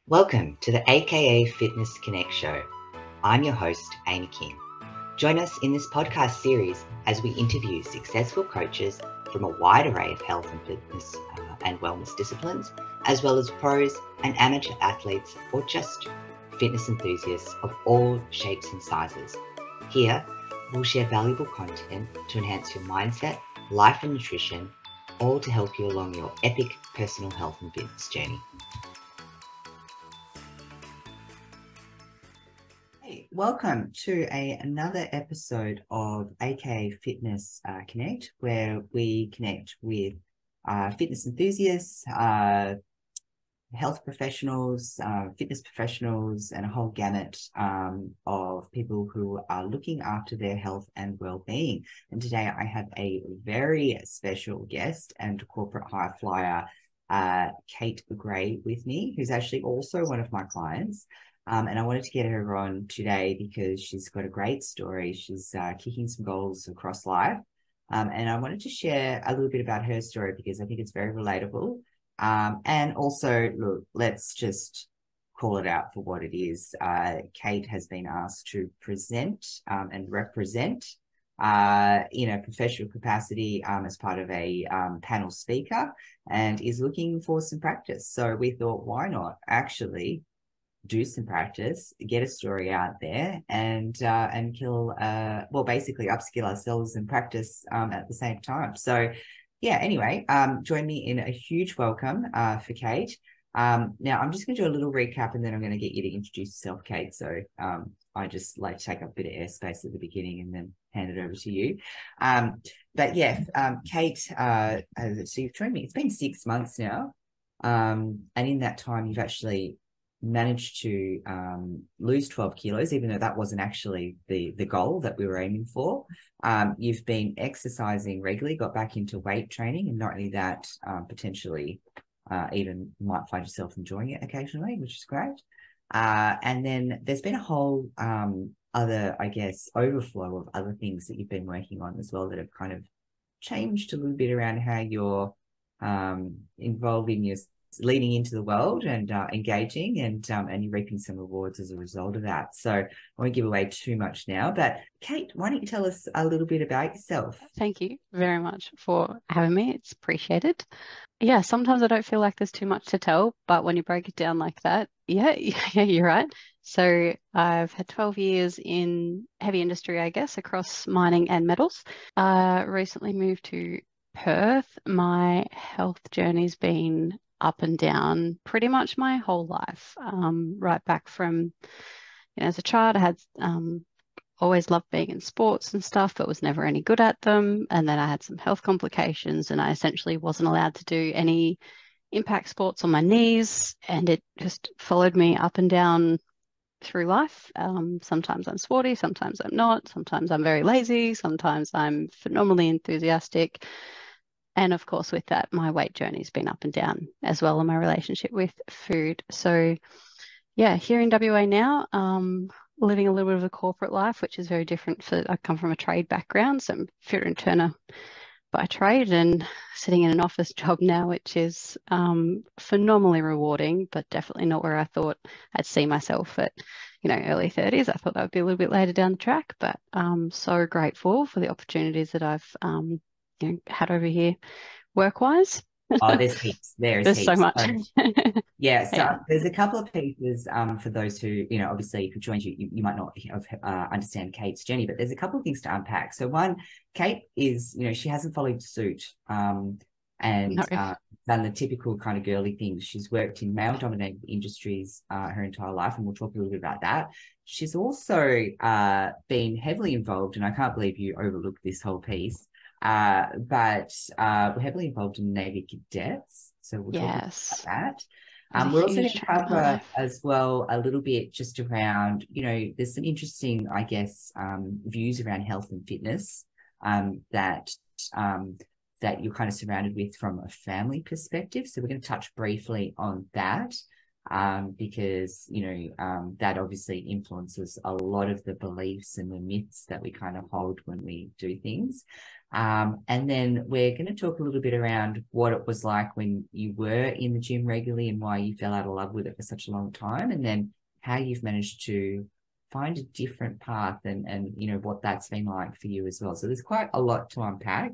Welcome to the AKE Fitness Connect show. I'm your host, Amy King. Join us in this podcast series as we interview successful coaches from a wide array of health and fitness and wellness disciplines, as well as pros and amateur athletes or just fitness enthusiasts of all shapes and sizes. Here, we'll share valuable content to enhance your mindset, life and nutrition, all to help you along your epic personal health and fitness journey. Hey, welcome to another episode of AKE Fitness Connect, where we connect with fitness enthusiasts, health professionals, fitness professionals, and a whole gamut of people who are looking after their health and well-being. And today I have a very special guest and corporate high flyer, Kate Gray, with me, who's actually also one of my clients. And I wanted to get her on today because she's got a great story. She's kicking some goals across life. And I wanted to share a little bit about her story because I think it's very relatable. And also, look, let's just call it out for what it is. Kate has been asked to present and represent in a professional capacity as part of a panel speaker and is looking for some practice. So we thought, why not actually do some practice, get a story out there, and kill basically upskill ourselves and practice at the same time. So yeah, anyway, join me in a huge welcome for Kate. Now I'm just going to do a little recap and then I'm going to get you to introduce yourself, Kate. So I just like to take up a bit of airspace at the beginning and then hand it over to you. But yeah, Kate, so you've joined me. It's been 6 months now. And in that time, you've actually managed to lose 12 kilos, even though that wasn't actually the goal that we were aiming for. You've been exercising regularly, got back into weight training, and not only that, potentially even might find yourself enjoying it occasionally, which is great. And then there's been a whole other, I guess, overflow of other things that you've been working on as well that have kind of changed a little bit around how you're involved in your leading into the world and engaging, and you're reaping some rewards as a result of that. So I won't give away too much now, but Kate, why don't you tell us a little bit about yourself? Thank you very much for having me. It's appreciated. Yeah, sometimes I don't feel like there's too much to tell, but when you break it down like that, yeah, yeah, you're right. So I've had 12 years in heavy industry, I guess, across mining and metals. Recently moved to Perth. My health journey's been up and down pretty much my whole life. Right back from, as a child, I had always loved being in sports and stuff, but was never any good at them. And then I had some health complications and I essentially wasn't allowed to do any impact sports on my knees. And it just followed me up and down through life. Sometimes I'm sporty, sometimes I'm not, sometimes I'm very lazy, sometimes I'm phenomenally enthusiastic. And of course, with that, my weight journey's been up and down as well in my relationship with food. So yeah, here in WA now, living a little bit of a corporate life, which is very different. I come from a trade background, so I'm fitter and turner by trade, and sitting in an office job now, which is phenomenally rewarding, but definitely not where I thought I'd see myself at, early 30s. I thought that would be a little bit later down the track, but I'm so grateful for the opportunities that I've had over here work-wise. Oh, there's heaps. There's There's so heaps. much. Yeah, so Yeah. there's a couple of pieces for those who, obviously who joined you might not understand Kate's journey, but there's a couple of things to unpack. So one, Kate is, she hasn't followed suit and No. done the typical kind of girly things. She's worked in male-dominated industries her entire life, and we'll talk a little bit about that. She's also been heavily involved, and I can't believe you overlooked this whole piece, but we're heavily involved in Navy cadets. So we'll talk about Yes. that. It was a We're also going huge to chapter in my cover life. as well a little bit just around, there's some interesting, I guess, views around health and fitness that that you're kind of surrounded with from a family perspective. So we're going to touch briefly on that. because, that obviously influences a lot of the beliefs and the myths that we kind of hold when we do things. And then we're going to talk a little bit around what it was like when you were in the gym regularly and why you fell out of love with it for such a long time, and then how you've managed to find a different path and what that's been like for you as well. So there's quite a lot to unpack.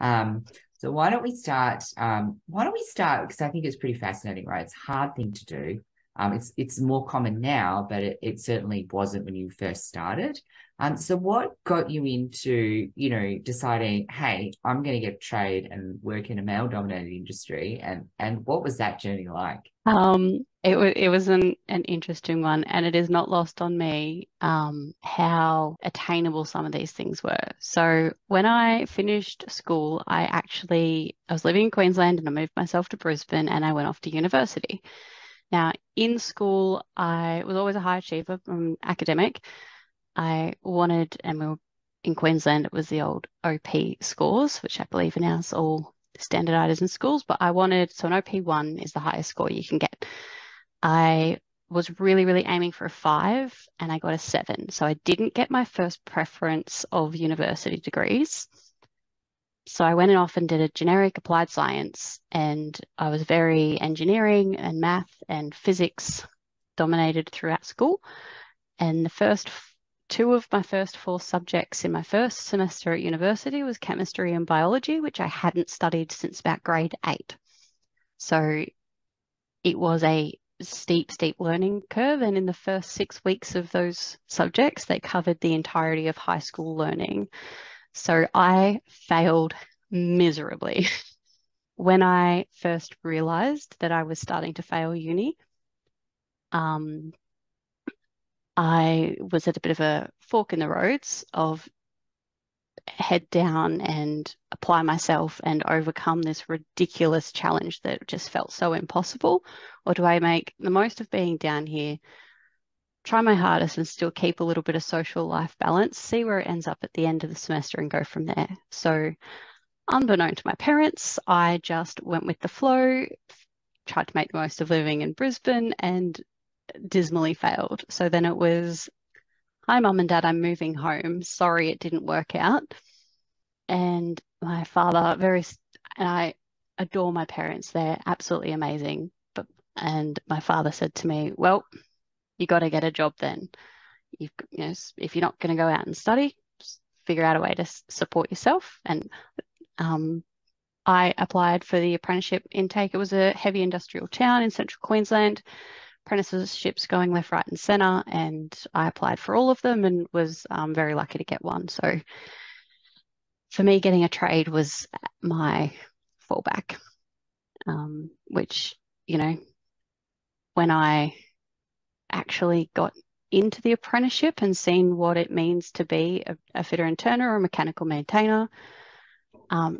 So why don't we start? Because I think it's pretty fascinating, right? It's a hard thing to do. It's more common now, but it certainly wasn't when you first started. So what got you into, deciding, hey, I'm going to get a trade and work in a male-dominated industry, and what was that journey like? It was an interesting one, and it is not lost on me how attainable some of these things were. So when I finished school, I was living in Queensland and I moved myself to Brisbane and I went off to university. Now, in school, I was always a high achiever, academic. I wanted, and we were in Queensland, it was the old OP scores, which I believe are now all standardized in schools, but I wanted, so an OP1 is the highest score you can get. I was really, really aiming for a 5 and I got a 7. So I didn't get my first preference of university degrees. So I went off and did a generic applied science, and I was very engineering and math and physics dominated throughout school. And the first 2 of my first 4 subjects in my first semester at university was chemistry and biology, which I hadn't studied since about grade 8. So it was a steep learning curve. And in the first 6 weeks of those subjects, they covered the entirety of high school learning. So I failed miserably. When I first realized that I was starting to fail uni, I was at a bit of a fork in the roads of head down and apply myself and overcome this ridiculous challenge that just felt so impossible, or do I make the most of being down here, try my hardest and still keep a little bit of social life balance, see where it ends up at the end of the semester and go from there. So unbeknown to my parents, I just went with the flow, tried to make the most of living in Brisbane and dismally failed. So then it was, hi, Mum and Dad, I'm moving home. Sorry, it didn't work out. And my father, and I adore my parents. They're absolutely amazing. And my father said to me, well, you got to get a job then. If you're not going to go out and study, just figure out a way to support yourself. And I applied for the apprenticeship intake. It was a heavy industrial town in central Queensland, apprenticeships going left, right, and centre. And I applied for all of them and was very lucky to get one. So for me, getting a trade was my fallback, which, when I actually got into the apprenticeship and seen what it means to be a fitter and turner or a mechanical maintainer,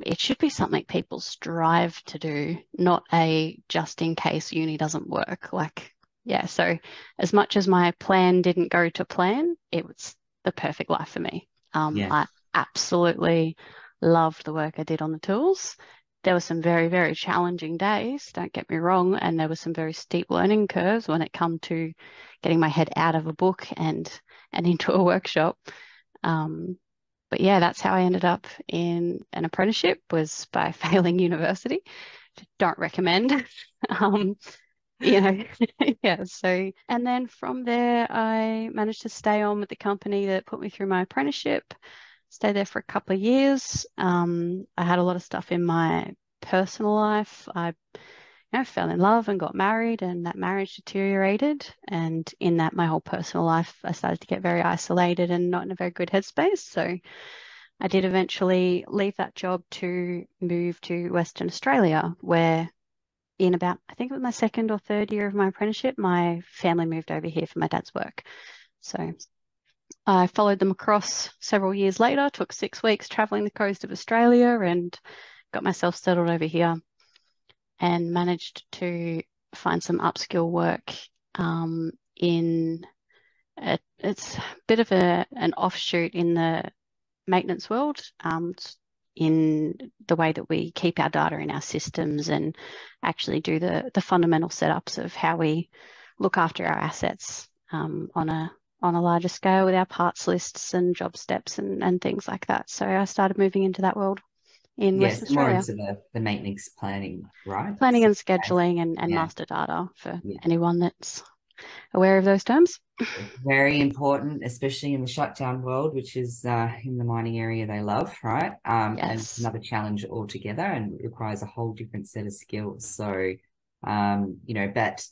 it should be something people strive to do, not a just in case uni doesn't work. So as much as my plan didn't go to plan, it was the perfect life for me. I absolutely loved the work I did on the tools. There were some very, very challenging days, don't get me wrong, and there were some very steep learning curves when it come to getting my head out of a book and into a workshop. But yeah, that's how I ended up in an apprenticeship, was by failing university. Don't recommend. Yeah. So, and then from there, I managed to stay on with the company that put me through my apprenticeship. Stayed there for a couple of years. I had a lot of stuff in my personal life. I fell in love and got married, and that marriage deteriorated. And in that, my whole personal life, I started to get very isolated and not in a very good headspace. So I did eventually leave that job to move to Western Australia, where in about, I think it was my 2nd or 3rd year of my apprenticeship, my family moved over here for my dad's work. So I followed them across several years later, took 6 weeks traveling the coast of Australia and got myself settled over here and managed to find some upskill work it's a bit of an offshoot in the maintenance world. It's in the way that we keep our data in our systems and actually do the fundamental setups of how we look after our assets on a larger scale with our parts lists and job steps and things like that. So I started moving into that world in Western Yes, more Australia. into the maintenance planning, right? Planning So, and scheduling and yeah, master data for yeah. anyone that's aware of those terms. Very important, especially in the shutdown world, which is in the mining area they love, right? And it's Yes. another challenge altogether and requires a whole different set of skills. So, but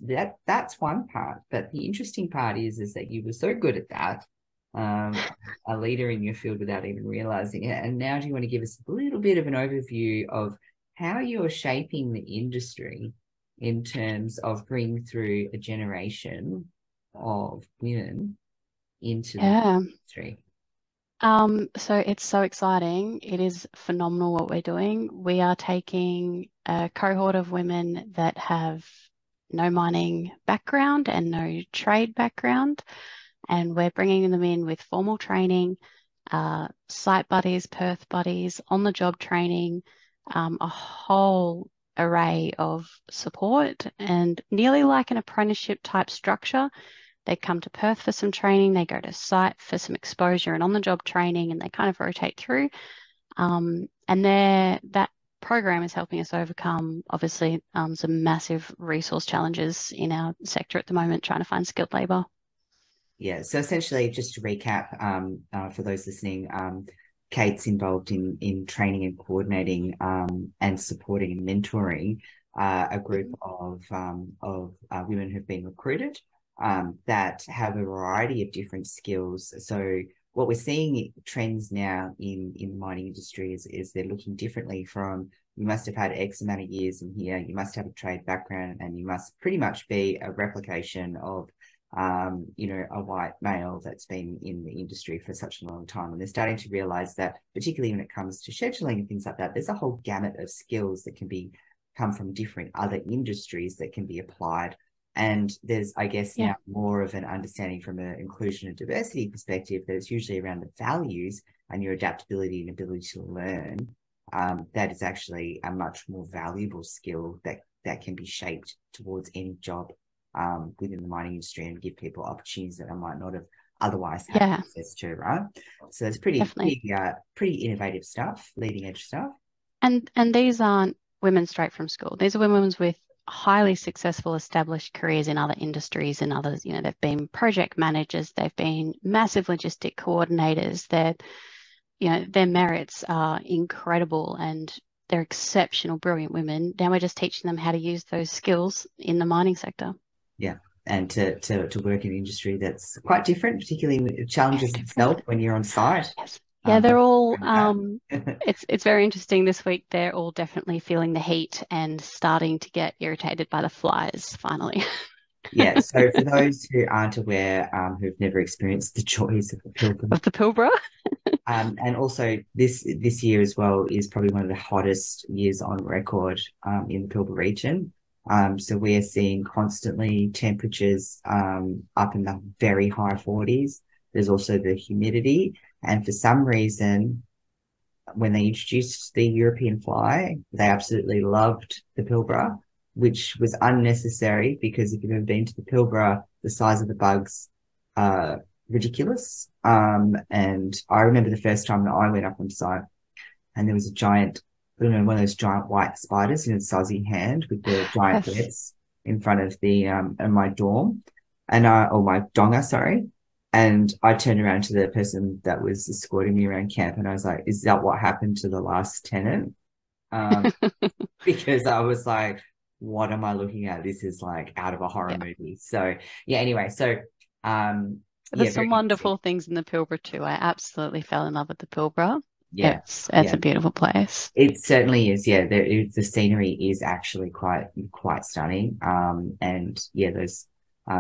that's one part. But the interesting part is that you were so good at that, a leader in your field without even realizing it. And now, do you want to give us a little bit of an overview of how you're shaping the industry in terms of bringing through a generation of women into the Yeah. industry? So it's so exciting. It is phenomenal what we're doing. We are taking a cohort of women that have no mining background and no trade background, and we're bringing them in with formal training, site buddies, Perth buddies, on-the-job training, a whole array of support, and nearly like an apprenticeship type structure. They come to Perth for some training, they go to site for some exposure and on-the-job training, and they kind of rotate through. And that program is helping us overcome, obviously, some massive resource challenges in our sector at the moment, trying to find skilled labour. Yeah, so essentially, just to recap, for those listening, Kate's involved in training and coordinating and supporting and mentoring a group of women who've been recruited that have a variety of different skills. So what we're seeing trends now in the mining industry is they're looking differently from you must have had X amount of years in here, you must have a trade background, and you must pretty much be a replication of a white male that's been in the industry for such a long time. And they're starting to realize that, particularly when it comes to scheduling and things like that, there's a whole gamut of skills that can come from different other industries that can be applied. And there's, I guess, Yeah. now more of an understanding from an inclusion and diversity perspective that it's usually around the values and your adaptability and ability to learn. That is actually a much more valuable skill that can be shaped towards any job within the mining industry and give people opportunities that I might not have otherwise had Yeah, access to, right? So it's pretty definitely. pretty innovative stuff, leading edge stuff. And these aren't women straight from school. These are women with highly successful established careers in other industries and others. They've been project managers, they've been massive logistic coordinators. Their merits are incredible and they're exceptional, brilliant women. Now we're just teaching them how to use those skills in the mining sector. Yeah. And to work in an industry that's quite different, particularly when it challenges Very itself different. when you're on site. Yes. Yeah, they're all That. it's very interesting this week. They're all definitely feeling the heat and starting to get irritated by the flies finally. Yeah. So for those who aren't aware, who've never experienced the joys of the Pilgrim, Of the Pilbara. and also this year as well is probably one of the hottest years on record in the Pilbara region. So we are seeing constantly temperatures up in the very high 40s. There's also the humidity, and for some reason, when they introduced the European fly, they absolutely loved the Pilbara, which was unnecessary because if you've ever been to the Pilbara, the size of the bugs are ridiculous. And I remember the first time that I went up on site and there was a giant, one of those giant white spiders in the size of your hand with the giant Yes. webs in front of the in my dorm or my donga, sorry. And I turned around to the person that was escorting me around camp and I was like, is that what happened to the last tenant? Because I was like, what am I looking at? This is like out of a horror Yeah. movie. So yeah, anyway, so There's yeah, some very interesting. wonderful things in the Pilbara too. I absolutely fell in love with the Pilbara. Yeah, It's yeah. a beautiful place. It certainly is. Yeah, the scenery is actually quite stunning. And yeah, those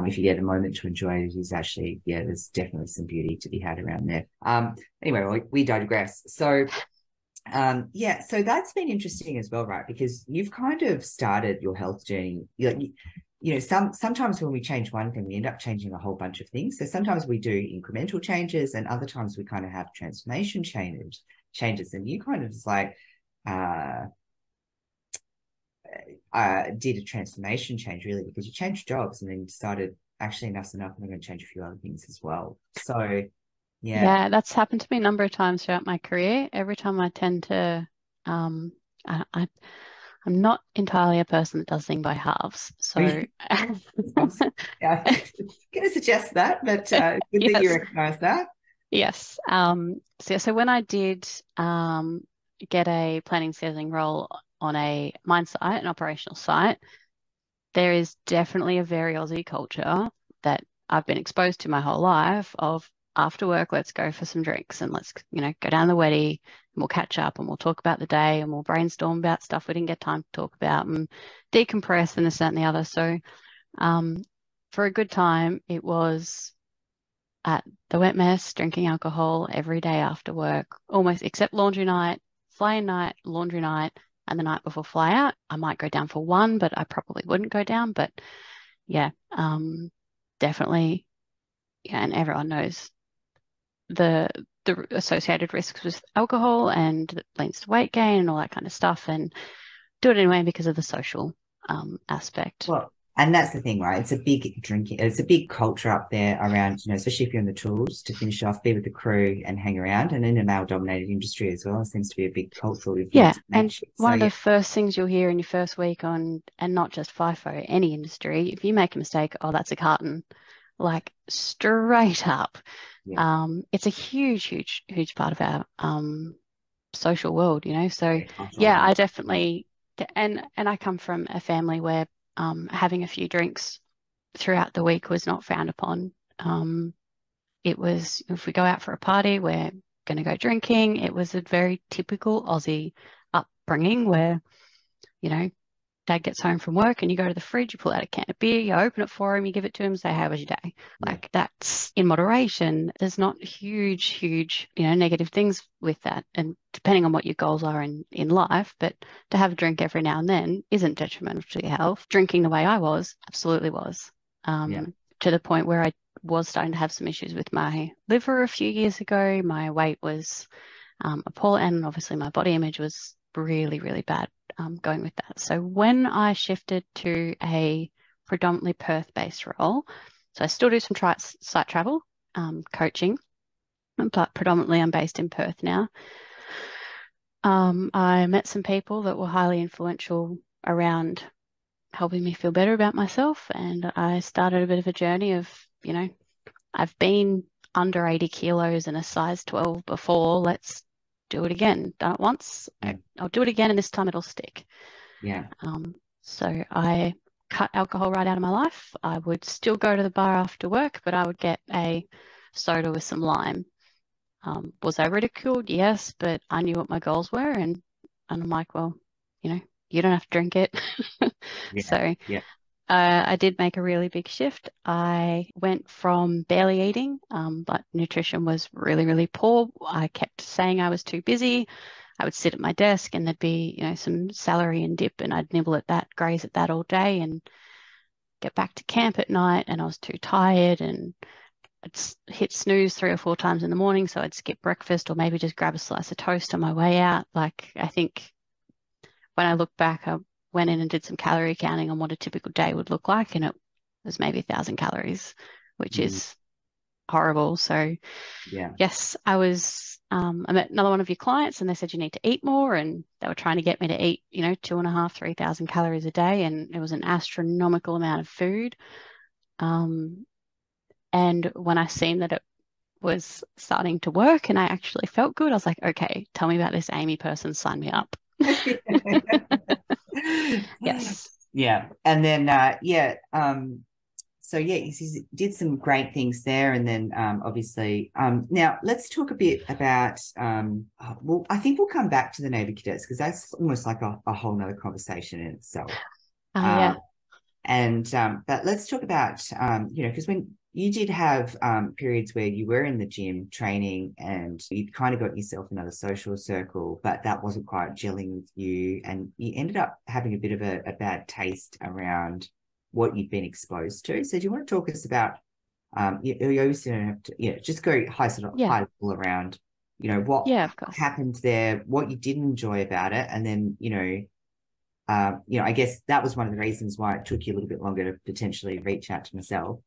if you get a moment to enjoy it, is actually there's definitely some beauty to be had around there. Anyway, we digress. So so that's been interesting as well, right? Because you've kind of started your health journey. Sometimes when we change one thing, we end up changing a whole bunch of things. So sometimes we do incremental changes, and other times we kind of have transformation changes. changes. And you kind of just like did a transformation change, really, because you changed jobs and then you decided, actually, enough's enough, and I'm going to change a few other things as well. So, yeah. Yeah, that's happened to me a number of times throughout my career. Every time I tend to, um, I'm not entirely a person that does things by halves. So, Yeah, I'm going to suggest that, but good that you yes, recognize that. yes. So when I did get a planning scheduling role on a mine site, an operational site, there is definitely a very Aussie culture that I've been exposed to my whole life of after work, let's go for some drinks and let's, go down the Weddy and we'll catch up and we'll talk about the day and we'll brainstorm about stuff we didn't get time to talk about and decompress and this, that, and the other. So for a good time, it was at the wet mess, drinking alcohol every day after work, almost except laundry night, fly-in night, laundry night, and the night before fly out. I might go down for one, but I probably wouldn't go down. But yeah, definitely. Yeah, and everyone knows the associated risks with alcohol and it leads to weight gain and all that kind of stuff, and do it anyway because of the social aspect. Well, and that's the thing, right? It's a big drinking, it's a big culture up there around, especially if you're in the tools to finish off, be with the crew and hang around. And in a male dominated industry as well, it seems to be a big cultural Yeah, influence of and nature. one So, of yeah, the first things you'll hear in your first week on, and not just FIFO, any industry, if you make a mistake, oh, that's a carton, like straight up. yeah, It's a huge, huge, huge part of our social world, So yeah, cultural, yeah, yeah. I definitely, and I come from a family where having a few drinks throughout the week was not frowned upon. It was, if we go out for a party, we're going to go drinking. It was a very typical Aussie upbringing where, you know, dad gets home from work and you go to the fridge, you pull out a can of beer, you open it for him, you give it to him, say, how was your day? Yeah. Like that's in moderation. There's not huge, huge, negative things with that. And depending on what your goals are in life, but to have a drink every now and then isn't detrimental to your health. Drinking the way I was, absolutely was. Yeah. To the point where I was starting to have some issues with my liver a few years ago. My weight was appalling, and obviously my body image was really, really bad going with that. So when I shifted to a predominantly Perth-based role, so I still do some site travel, coaching, but predominantly I'm based in Perth now. I met some people that were highly influential around helping me feel better about myself, and I started a bit of a journey of, I've been under 80 kilos and a size 12 before. Let's do it again. Done it once. Mm. I'll do it again, and this time it'll stick. Yeah. So I cut alcohol right out of my life. I would still go to the bar after work, but I would get a soda with some lime. Was I ridiculed? Yes, but I knew what my goals were, and I'm like, well, you don't have to drink it. Yeah. So Yeah. I did make a really big shift. I went from barely eating, but nutrition was really, really poor. I kept saying I was too busy. I would sit at my desk and there'd be, some celery and dip, and I'd nibble at that, graze at that all day, and get back to camp at night. And I was too tired, and I'd hit snooze 3 or 4 times in the morning. So I'd skip breakfast or maybe just grab a slice of toast on my way out. Like, I think when I look back, I went in and did some calorie counting on what a typical day would look like, and it was maybe 1,000 calories, which Mm. is horrible. So Yeah. yes, I met another one of your clients and they said you need to eat more, and they were trying to get me to eat, 2.5, 3,000 calories a day, and it was an astronomical amount of food. And when I seen that it was starting to work and I actually felt good, I was like, okay, tell me about this Amy person, sign me up. Yes. Yeah. And then so yeah, you did some great things there, and then obviously now let's talk a bit about well, I think we'll come back to the Navy cadets because that's almost like a whole nother conversation in itself. Oh Um, yeah. and but let's talk about because when you did have periods where you were in the gym training and you kind of got yourself another social circle, but that wasn't quite gelling with you, and you ended up having a bit of a bad taste around what you'd been exposed to. So do you want to talk us about you obviously don't have to, just go high Yeah. level around you know, what Yeah, of course. happened there, what you didn't enjoy about it, and then, I guess that was one of the reasons why it took you a little bit longer to potentially reach out to myself,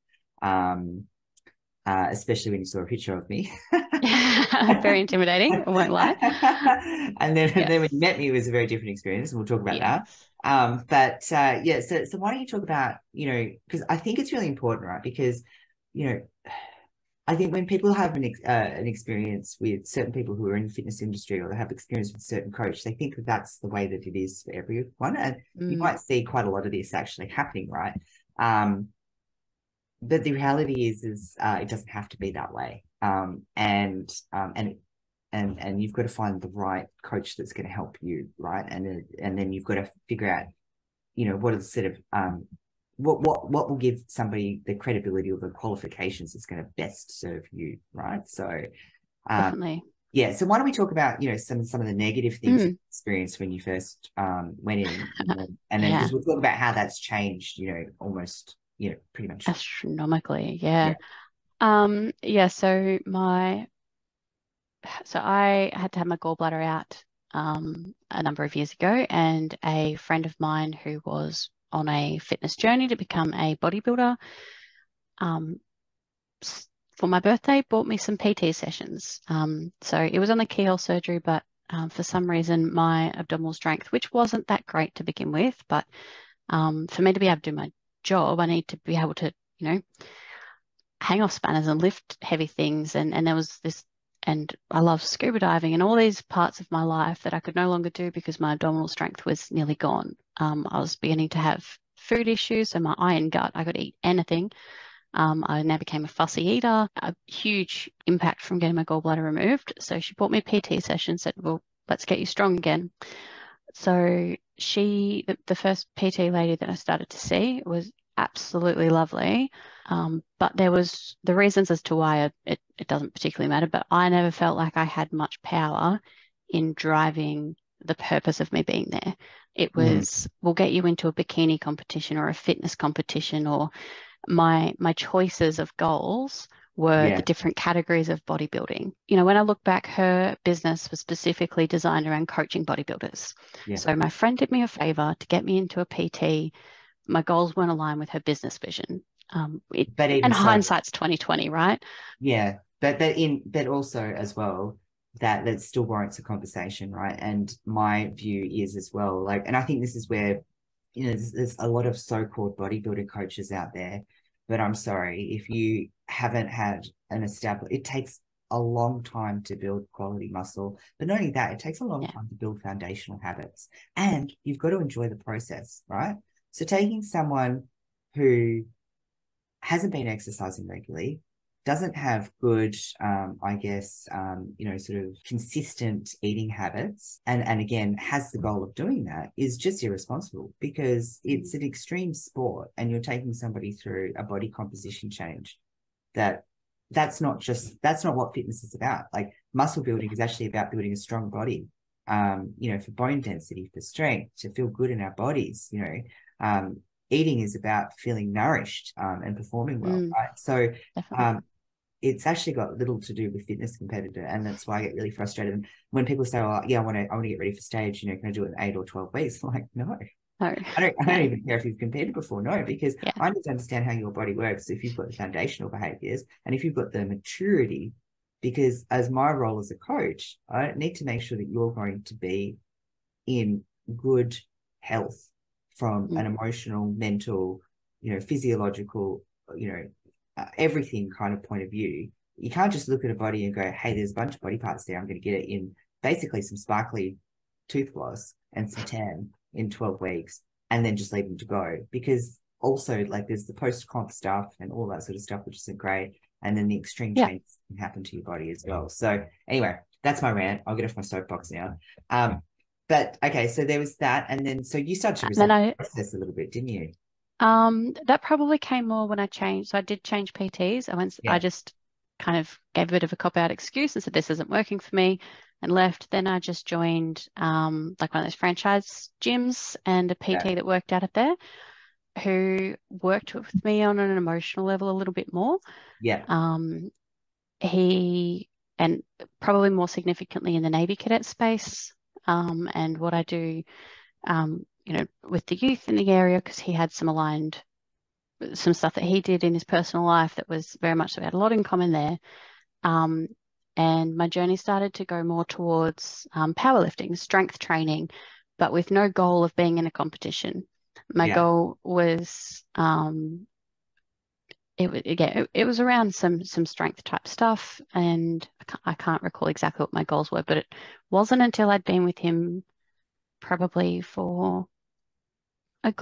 especially when you saw a picture of me. Very intimidating, I won't lie. And then when you Yes. met me, it was a very different experience, and we'll talk about that. Yes. So why don't you talk about, because I think it's really important, right? Because, you know, I think when people have an experience with certain people who are in the fitness industry, or they have experience with a certain coach, they think that that's the way that it is for everyone. And you might see quite a lot of this actually happening, right? But the reality is it doesn't have to be that way. And you've got to find the right coach that's going to help you, right? And then you've got to figure out, what are the sort of what will give somebody the credibility or the qualifications that's going to best serve you, right? So Definitely. yeah. So why don't we talk about, some of the negative things you experienced when you first went in, and then Yeah. because we'll talk about how that's changed, almost, pretty much. Astronomically. Yeah. Yeah. Yeah, so I had to have my gallbladder out a number of years ago, and a friend of mine who was on a fitness journey to become a bodybuilder, um, for my birthday, bought me some PT sessions. So it was on the keyhole surgery, but for some reason, my abdominal strength, which wasn't that great to begin with, but for me to be able to do my job, I need to be able to, hang off spanners and lift heavy things. And there was this, and I love scuba diving and all these parts of my life that I could no longer do because my abdominal strength was nearly gone. I was beginning to have food issues, so my iron gut, I could eat anything. I now became a fussy eater, a huge impact from getting my gallbladder removed. So she bought me a PT session, said, well, let's get you strong again. So the first PT lady that I started to see was absolutely lovely. But there was the reasons as to why it doesn't particularly matter, but I never felt like I had much power in driving the purpose of me being there. It was, we'll get you into a bikini competition or a fitness competition, or my choices of goals were the Yeah. different categories of bodybuilding. When I look back, her business was specifically designed around coaching bodybuilders. Yeah. So my friend did me a favor to get me into a PT. My goals weren't aligned with her business vision. But even And so, hindsight's 2020, right? yeah. But also as well, that still warrants a conversation, right? And my view is as well, like, and I think this is where, there's a lot of so-called bodybuilding coaches out there, but I'm sorry, if you haven't had an established, it takes a long time to build quality muscle. But not only that, it takes a long Yeah. time to build foundational habits, and you've got to enjoy the process, right? So taking someone who hasn't been exercising regularly, doesn't have good, sort of consistent eating habits, and again, has the goal of doing that, is just irresponsible, because it's an extreme sport and you're taking somebody through a body composition change that that's not what fitness is about. Like, muscle building is actually about building a strong body, for bone density, for strength, to feel good in our bodies. Eating is about feeling nourished, and performing well, Mm, right? So definitely. um, it's actually got little to do with fitness competitor, and that's why I get really frustrated. And when people say, "Oh, yeah, I want to get ready for stage, can I do it in 8 or 12 weeks?" I'm like, no, No, I don't no. even care if you've competed before. No, because Yeah. I need to understand how your body works. If you've got the foundational behaviors and if you've got the maturity, because as my role as a coach, I need to make sure that you're going to be in good health from an Mm, emotional, mental, physiological, everything kind of point of view. You can't just look at a body and go, hey, there's a bunch of body parts there. I'm going to get it in basically some sparkly tooth gloss and some tan in 12 weeks, and then just leave them to go. Because also, like, there's the post-comp stuff and all that sort of stuff, which isn't great. And then the extreme yeah. changes can happen to your body as well. So anyway, that's my rant. I'll get off my soapbox now. But okay, so there was that, and then so you started to And then resent the process a little bit, didn't you? that probably came more when I changed. So I did change PTs. I Yeah, just kind of gave a bit of a cop out excuse and said this isn't working for me and left. Then I just joined like one of those franchise gyms, and a yeah, PT that worked out of there, who worked with me on an emotional level a little bit more. yeah, Um, he and probably more significantly in the Navy cadet space, and what I do, with the youth in the area, because he had some stuff that he did in his personal life that was very much, we had a lot in common there. And my journey started to go more towards powerlifting, strength training, but with no goal of being in a competition. My goal was it was around some strength type stuff, and I can't recall exactly what my goals were, but it wasn't until I'd been with him probably for a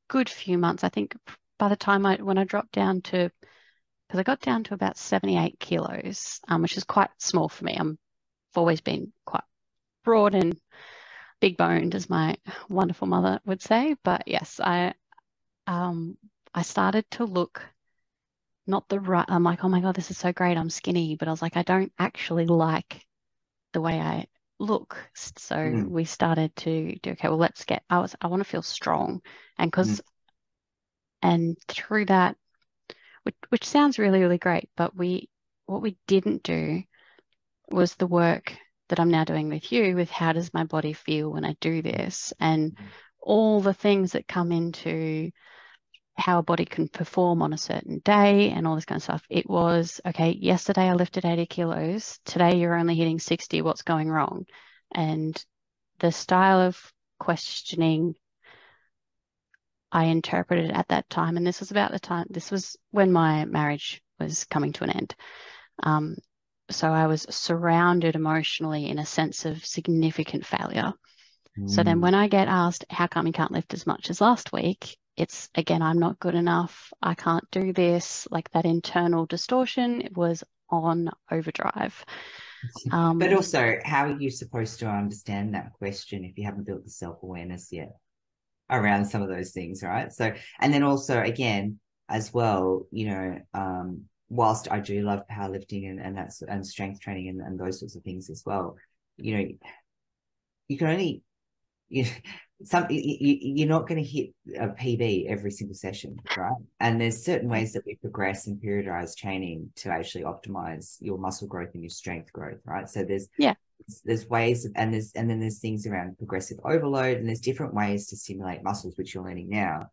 good few months. I think by the time when I dropped down to, because I got down to about 78 kilos, which is quite small for me. I've always been quite broad and big boned, as my wonderful mother would say. But yes, I started to look not the right. I'm like, oh my God, this is so great. I'm skinny, but I was like, I don't actually like the way I look. So we started to do, okay, well, I want to feel strong, and through that, which sounds really, really great, but what we didn't do was the work that I'm now doing with you, with how does my body feel when I do this, and all the things that come into how a body can perform on a certain day and all this kind of stuff. It was, okay, yesterday I lifted 80 kilos. Today you're only hitting 60. What's going wrong? And the style of questioning I interpreted at that time, and this was when my marriage was coming to an end. So I was surrounded emotionally in a sense of significant failure. So then when I get asked, how come you can't lift as much as last week? It's, again, I'm not good enough. I can't do this. Like that internal distortion, it was on overdrive. But also, how are you supposed to understand that question if you haven't built the self-awareness yet around some of those things, right? So, and then also, again, as well, whilst I do love powerlifting and strength training and those sorts of things as well, you can only you're not going to hit a PB every single session, right? And there's certain ways that we progress and periodize training to actually optimize your muscle growth and your strength growth, right? So there's ways and then there's things around progressive overload, and there's different ways to stimulate muscles, which you're learning now.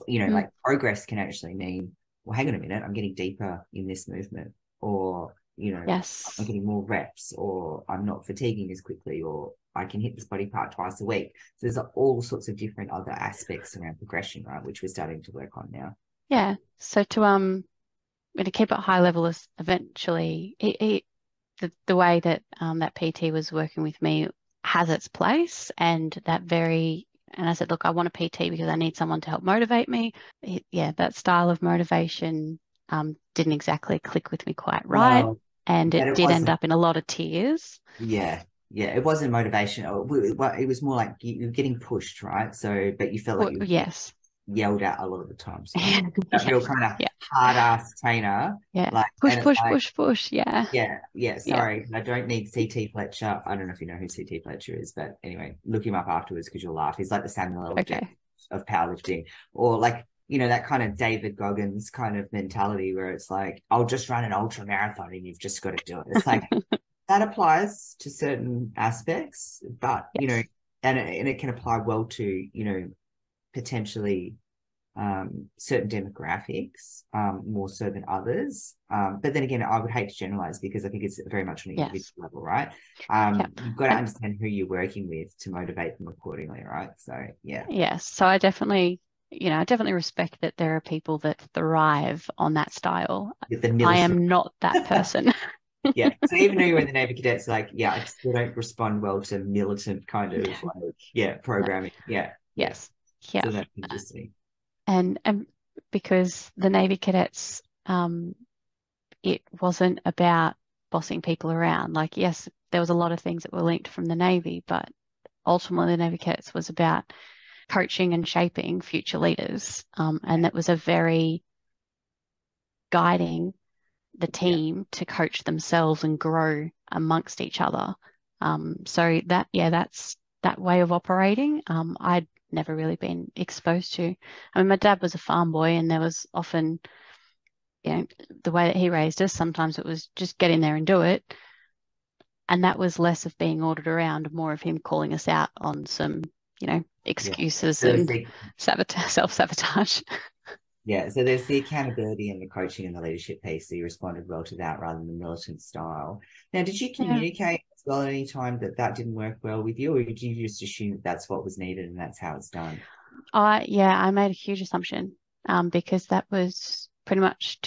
Like progress can actually mean, well, hang on a minute, I'm getting deeper in this movement, or I'm getting more reps, or I'm not fatiguing as quickly, or I can hit this body part twice a week. So there's all sorts of different other aspects around progression, right, which we're starting to work on now. Yeah. So to keep it high level is eventually the way that that PT was working with me has its place, and I said, look, I want a PT because I need someone to help motivate me. That style of motivation didn't exactly click with me quite right. Well, and it did end up in a lot of tears. Yeah, it wasn't motivation. It was more like you were getting pushed, right? So, but you felt like you were yelled at a lot of the time. So that real kind of hard-ass trainer. Yeah, like, push. Yeah. Sorry, I don't need CT Fletcher. I don't know if you know who CT Fletcher is, but anyway, look him up afterwards because you'll laugh. He's like the Samuel L. Jackson of powerlifting, or like, that kind of David Goggins kind of mentality where it's like, I'll just run an ultra marathon and you've just got to do it. It's like that applies to certain aspects, but and it can apply well to potentially certain demographics more so than others. But then again, I would hate to generalize because I think it's very much on an individual level, right? You've got to understand who you're working with to motivate them accordingly, right? So Yes. So I definitely respect that there are people that thrive on that style. I am not that person. So even though you're in the Navy Cadets, like, I still don't respond well to militant kind of programming. Yes. So that's interesting. And because the Navy Cadets, it wasn't about bossing people around. Like, yes, there was a lot of things that were linked from the Navy, but ultimately the Navy Cadets was about coaching and shaping future leaders. And that was a very guiding the team to coach themselves and grow amongst each other. So that's that way of operating. I'd never really been exposed to. I mean, my dad was a farm boy, and there was often, the way that he raised us, sometimes it was just get in there and do it. And that was less of being ordered around, more of him calling us out on some, excuses So and self-sabotage. yeah, so there's the accountability and the coaching and the leadership piece. So you responded well to that rather than the militant style. Now, did you Yeah. communicate as well at any time that didn't work well with you, or did you just assume that that's what was needed and that's how it's done? I made a huge assumption, because that was pretty much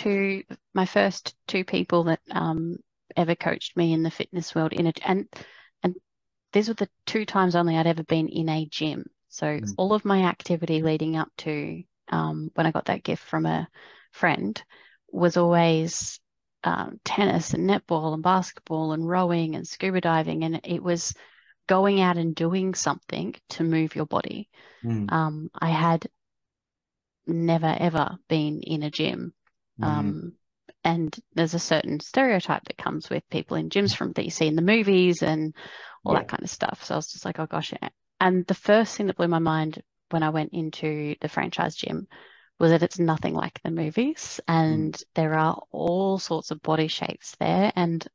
my first two people that ever coached me in the fitness world and these were the two times only I'd ever been in a gym. So all of my activity leading up to when I got that gift from a friend was always tennis and netball and basketball and rowing and scuba diving, and it was going out and doing something to move your body. I had never ever been in a gym. And there's a certain stereotype that comes with people in gyms from that you see in the movies and all that kind of stuff. So I was just like, oh gosh. And the first thing that blew my mind when I went into the franchise gym was that it's nothing like the movies, and there are all sorts of body shapes there, and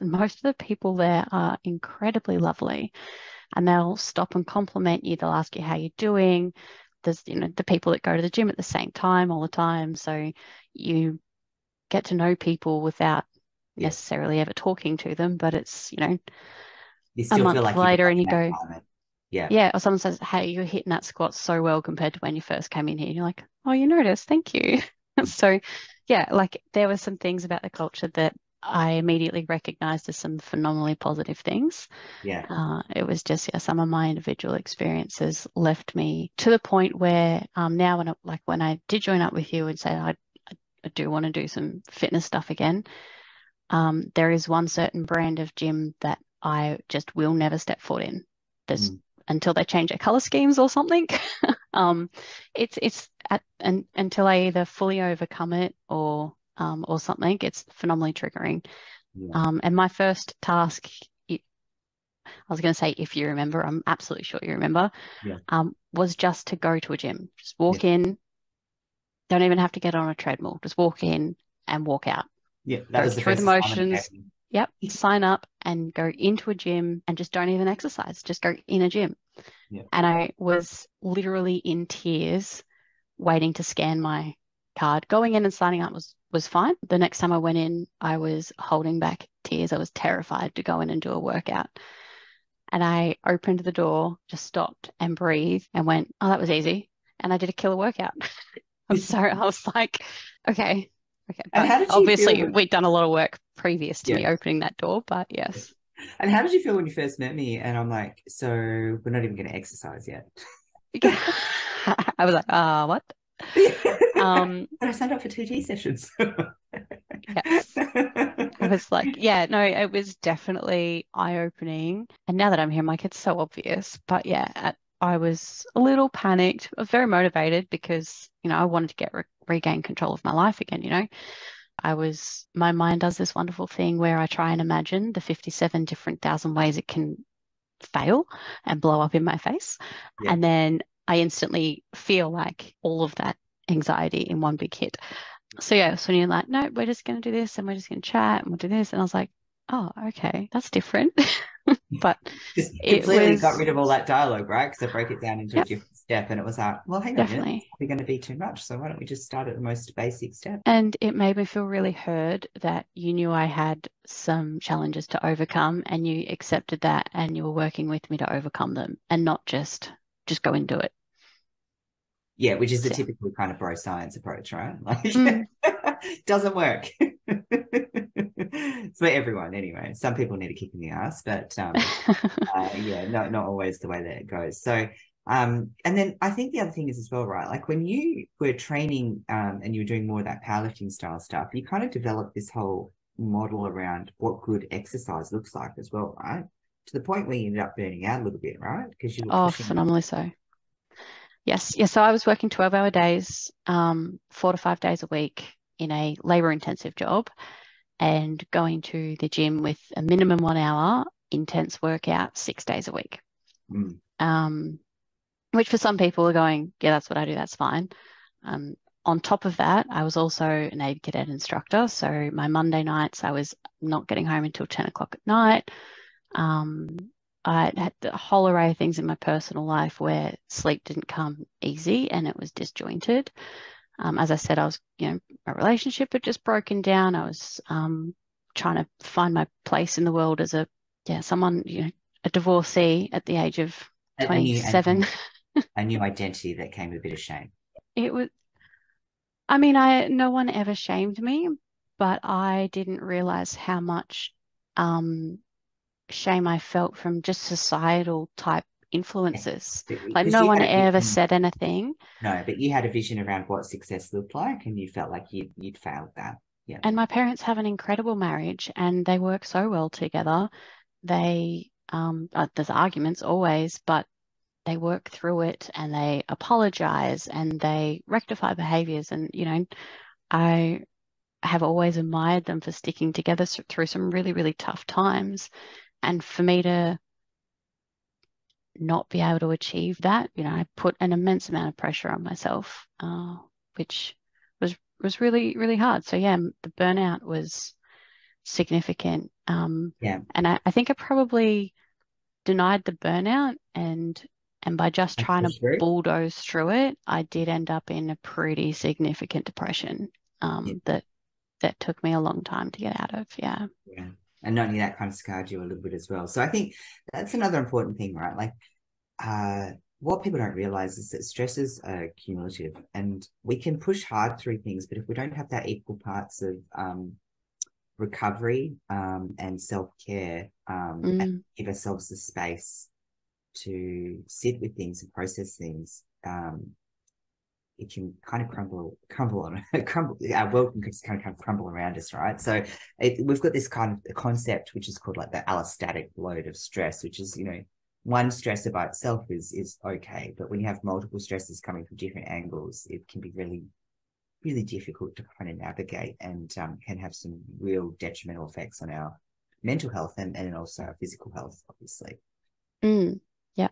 most of the people there are incredibly lovely, and they'll stop and compliment you. They'll ask you how you're doing. There's, the people that go to the gym at the same time all the time. So you get to know people without necessarily ever talking to them, but it's, you a still feel month like you're later and in you that go, environment. Yeah. yeah, or someone says, hey, you're hitting that squat so well compared to when you first came in here. And you're like, oh, you noticed, thank you. So yeah, like there were some things about the culture that I immediately recognized as some phenomenally positive things. Yeah. It was just, some of my individual experiences left me to the point where now when I did join up with you and say I do want to do some fitness stuff again, there is one certain brand of gym that I just will never step foot in. There's until they change their color schemes or something. Until I either fully overcome it or something, it's phenomenally triggering. And my first task, I was going to say, if you remember, I'm absolutely sure you remember, was just to go to a gym. Just walk in, don't even have to get on a treadmill. Just walk in and walk out. Yeah, that Go was the through the first assignment. motions. Yep. Sign up and go into a gym and just don't even exercise. Just go in a gym. Yeah. And I was literally in tears waiting to scan my card. Going in and signing up was fine. The next time I went in, I was holding back tears. I was terrified to go in and do a workout. And I opened the door, just stopped and breathed and went, oh, that was easy. And I did a killer workout. So I was like, okay. And But how did you obviously feel we'd done a lot of work previous to me opening that door, but yes. And how did you feel when you first met me? And I'm like, so we're not even going to exercise yet. I was like, what? But I signed up for 2G sessions. Yes. I was like, yeah, no, it was definitely eye-opening. And now that I'm here, I'm like, it's so obvious. But yeah, I was a little panicked. I was very motivated because, I wanted to regain control of my life again. My mind does this wonderful thing where I try and imagine the 57 different thousand ways it can fail and blow up in my face. Yeah. And then I instantly feel like all of that anxiety in one big hit. So yeah, so you're like, no, we're just going to do this and we're just going to chat and we'll do this. And I was like, oh, okay, that's different. But just it completely was got rid of all that dialogue, right? Because I broke it down into a yep, different step and it was like, well, hang on a minute, definitely. it's probably going to be too much. So why don't we just start at the most basic step? And it made me feel really heard that you knew I had some challenges to overcome and you accepted that and you were working with me to overcome them and not just go and do it. Yeah, which is the So, typical kind of bro science approach, right? Like, mm. doesn't work. It's for everyone anyway. Some people need a kick in the ass, but yeah, not always the way that it goes. So, and then I think the other thing is as well, right? Like when you were training and you were doing more of that powerlifting style stuff, you kind of developed this whole model around what good exercise looks like as well, right? To the point where you ended up burning out a little bit, right? Because you were pushing. Phenomenally so. Yes. So I was working 12-hour days, 4 to 5 days a week in a labor-intensive job and going to the gym with a minimum 1 hour intense workout 6 days a week. Which for some people are going, yeah, that's what I do, that's fine. on top of that, I was also a Navy cadet instructor. So my Monday nights, I was not getting home until 10 o'clock at night. I had a whole array of things in my personal life where sleep didn't come easy and it was disjointed. As I said, I was, my relationship had just broken down. I was trying to find my place in the world as someone, a divorcee at the age of 27. A new identity that came with a bit of shame. It was, no one ever shamed me, but I didn't realize how much shame I felt from just societal type influences. Like no one ever said anything. No, but you had a vision around what success looked like and you felt like you'd failed that. Yeah. And my parents have an incredible marriage and they work so well together. They, there's arguments always, but they work through it and they apologize and they rectify behaviors. And, I have always admired them for sticking together through some really, really tough times. And for me to not be able to achieve that, I put an immense amount of pressure on myself, which was really, really hard. So yeah, the burnout was significant. And I think I probably denied the burnout and by just trying to bulldoze through it, I did end up in a pretty significant depression that took me a long time to get out of. Yeah. And not only that, kind of scarred you a little bit as well. So I think that's another important thing, right? Like what people don't realize is that stresses are cumulative and we can push hard through things, but if we don't have that equal parts of recovery and self-care and give ourselves the space to sit with things and process things, it can kind of crumble. Our world can just kind of crumble around us, right? So we've got this kind of concept which is called like the allostatic load of stress, which is, one stressor by itself is okay, but when you have multiple stresses coming from different angles, it can be really, really difficult to kind of navigate and can have some real detrimental effects on our mental health and also our physical health, obviously. Yeah.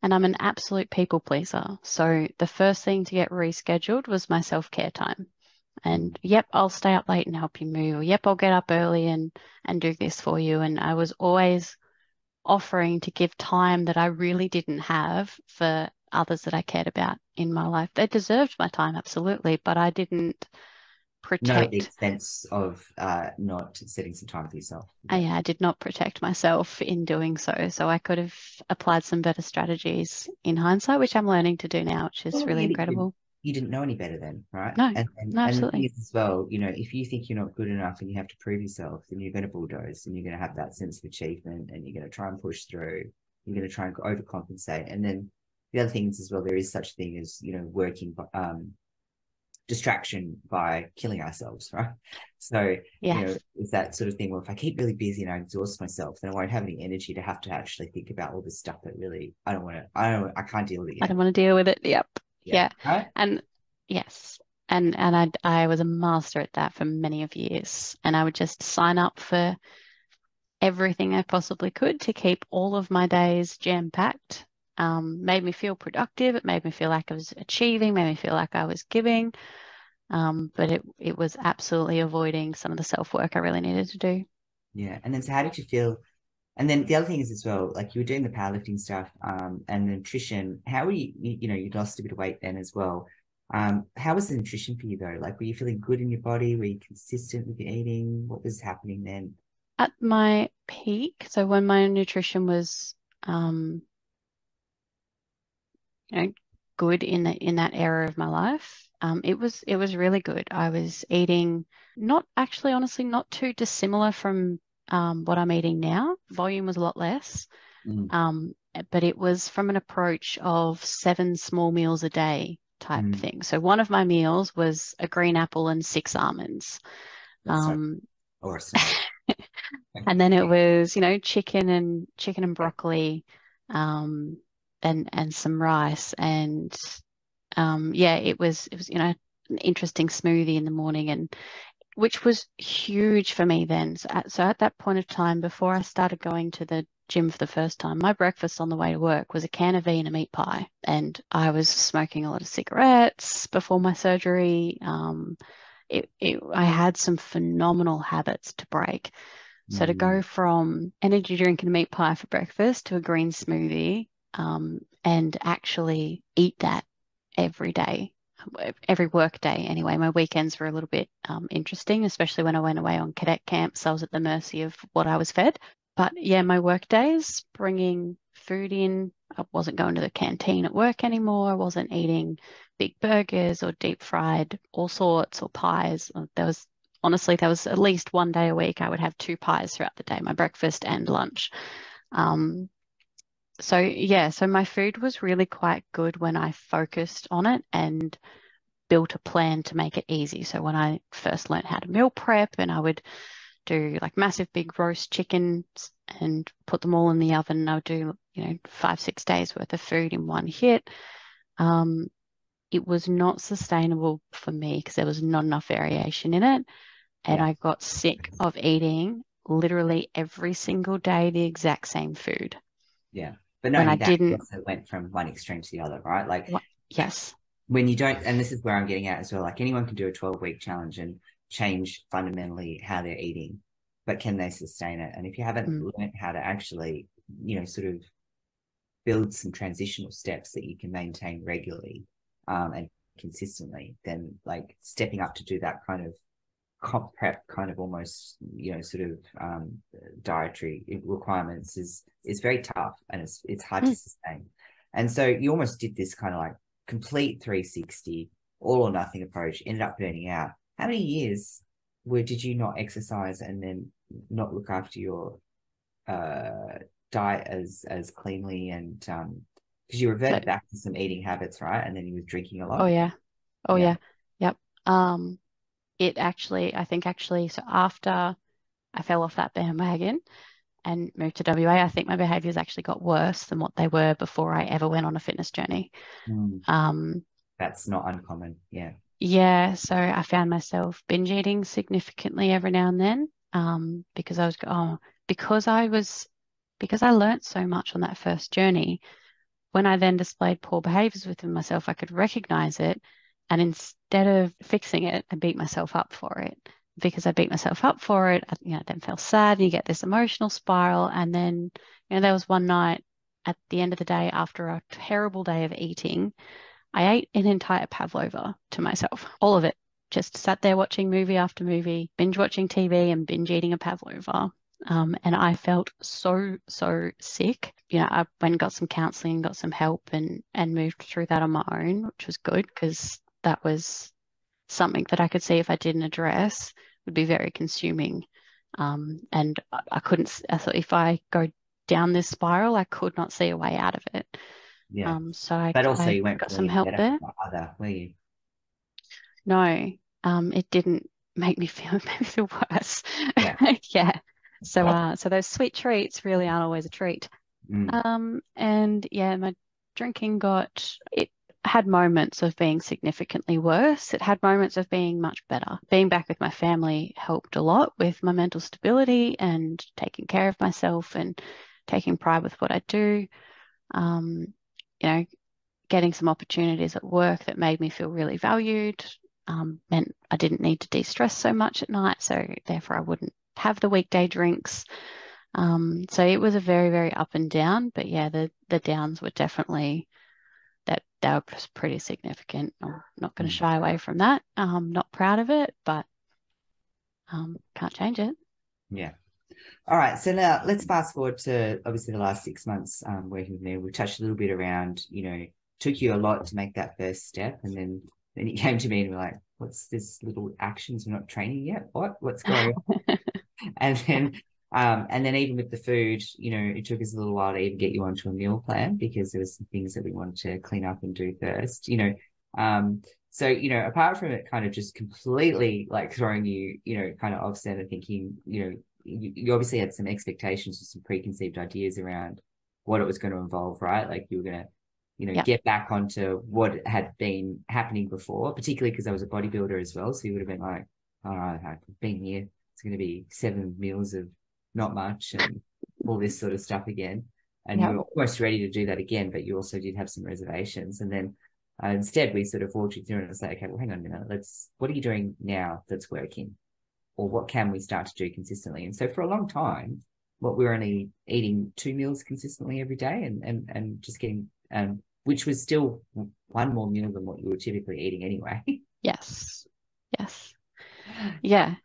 And I'm an absolute people pleaser. So the first thing to get rescheduled was my self-care time. And yep, I'll stay up late and help you move. Or, yep, I'll get up early and do this for you. And I was always offering to give time that I really didn't have for others that I cared about in my life. They deserved my time, absolutely, but I didn't protect. Not at the expense of not setting some time for yourself. Yeah, I did not protect myself in doing so. So I could have applied some better strategies in hindsight, which I'm learning to do now, which is really incredible. You didn't know any better then, right? No, and absolutely. the thing is as well, if you think you're not good enough and you have to prove yourself, then you're going to bulldoze and you're going to have that sense of achievement and you're going to try and push through. You're going to try and overcompensate. And then the other things as well, there is such a thing as, working distraction by killing ourselves, right? So, it's that sort of thing where if I keep really busy and I exhaust myself, then I won't have any energy to have to actually think about all this stuff that really I can't deal with it yet. I don't want to deal with it. Yep. Yeah. Right? And yes. And I was a master at that for many of years. And I would just sign up for everything I possibly could to keep all of my days jam-packed. Made me feel productive. It made me feel like I was achieving, made me feel like I was giving. But it was absolutely avoiding some of the self-work I really needed to do. Yeah. And then so how did you feel? And then the other thing is as well, like you were doing the powerlifting stuff and the nutrition. How were you lost a bit of weight then as well. How was the nutrition for you though? Like, were you feeling good in your body? Were you consistent with your eating? What was happening then? At my peak, so when my nutrition was good in that era of my life, it was really good. I was eating honestly not too dissimilar from what I'm eating now. Volume was a lot less, but it was from an approach of 7 small meals a day type thing. So one of my meals was a green apple and 6 almonds. Awesome. And then it was, chicken and broccoli, and some rice, and it was an interesting smoothie in the morning, and which was huge for me then. So at that point of time, before I started going to the gym for the first time, my breakfast on the way to work was a can of V and a meat pie. And I was smoking a lot of cigarettes before my surgery. I had some phenomenal habits to break. So to go from energy drink and a meat pie for breakfast to a green smoothie, and actually eat that every day, every work day anyway. My weekends were a little bit interesting, especially when I went away on cadet camps. I was at the mercy of what I was fed. But yeah, my work days, bringing food in, I wasn't going to the canteen at work anymore. I wasn't eating big burgers or deep fried all sorts or pies. Honestly, there was at least one day a week I would have two pies throughout the day, my breakfast and lunch. So yeah, so my food was really quite good when I focused on it and built a plan to make it easy. So when I first learned how to meal prep, and I would do like massive big roast chickens and put them all in the oven, and I would do, 5, 6 days worth of food in one hit. It was not sustainable for me because there was not enough variation in it. And I got sick of eating literally every single day the exact same food. Yeah. But not When I only that, you didn't, also went from one extreme to the other, right? Like, yes. when you don't, and this is where I'm getting at as well, like anyone can do a 12-week challenge and change fundamentally how they're eating, but can they sustain it? And if you haven't learned how to actually, sort of build some transitional steps that you can maintain regularly and consistently, then like stepping up to do that kind of comp prep kind of almost sort of dietary requirements is very tough, and it's hard to sustain. And so you almost did this kind of like complete 360 all or nothing approach, ended up burning out. How many years did you not exercise and then not look after your diet as cleanly, and because you reverted back to some eating habits, right? And then you were drinking a lot. Yeah. Yep. I think so after I fell off that bandwagon and moved to WA, I think my behaviors actually got worse than what they were before I ever went on a fitness journey. That's not uncommon. Yeah, so I found myself binge eating significantly every now and then, because I learnt so much on that first journey. When I then displayed poor behaviors within myself, I could recognize it. And instead of fixing it, I beat myself up for it. Because I beat myself up for it, I then felt sad, and you get this emotional spiral. And then, there was one night at the end of the day after a terrible day of eating, I ate an entire pavlova to myself, all of it. Just sat there watching movie after movie, binge watching TV and binge eating a pavlova. And I felt so, so sick. I went and got some counseling, got some help, and moved through that on my own, which was good because that was something that I could see if I didn't address would be very consuming. And I couldn't, thought if I go down this spiral, I could not see a way out of it. So but also I you weren't got some feeling help better there. either, were you? No, it didn't make me feel worse. Yeah. Yeah. So those sweet treats really aren't always a treat. And yeah, my drinking it had moments of being significantly worse. It had moments of being much better. Being back with my family helped a lot with my mental stability and taking care of myself and taking pride with what I do. Getting some opportunities at work that made me feel really valued, meant I didn't need to de-stress so much at night, so therefore I wouldn't have the weekday drinks. So it was a very, very up and down, but yeah, the downs were definitely that they were pretty significant. I'm not going to shy away from that. Not proud of it, but can't change it. Yeah. All right. So now let's fast forward to obviously the last 6 months working with me. We touched a little bit around, took you a lot to make that first step. And then you came to me and we're like, what's this little actions? We're not training yet. What's going on? And then even with the food, it took us a little while to even get you onto a meal plan because there was some things that we wanted to clean up and do first, so, apart from it kind of just completely like throwing you, kind of off center thinking, you obviously had some expectations or some preconceived ideas around what it was going to involve, right? Like you were going to, get back onto what had been happening before, particularly because I was a bodybuilder as well. So you would have been like, all right, I've been here. It's going to be 7 meals of not much. And all this sort of stuff again. And you Yeah. were almost ready to do that again, but you also did have some reservations. And then instead, we sort of walked you through and was like, okay, well, hang on a minute. What are you doing now that's working? Or what can we start to do consistently? And so for a long time, we were only eating 2 meals consistently every day and just getting, which was still one more meal than what you were typically eating anyway. Yes. Yes. Yeah.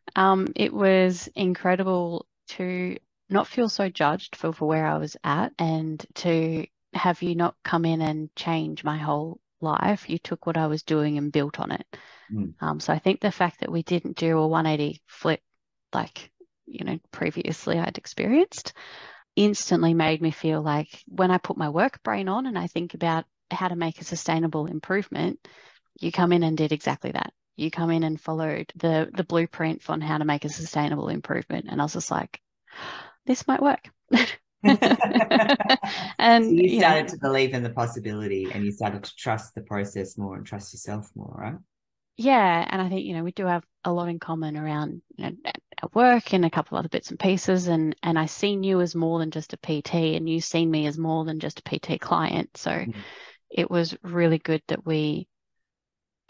It was incredible to not feel so judged for where I was at, and to have you not come in and change my whole life. You took what I was doing and built on it. So I think the fact that we didn't do a 180 flip like, previously I'd experienced, instantly made me feel like when I put my work brain on and I think about how to make a sustainable improvement, you come in and did exactly that. You come in and followed the blueprint on how to make a sustainable improvement. And I was just like, this might work. So And, you started to believe in the possibility, and you started to trust the process more and trust yourself more, right? yeah, and I think, we do have a lot in common around, our work and a couple of other bits and pieces. And I seen you as more than just a PT, and you seen me as more than just a PT client. So it was really good that we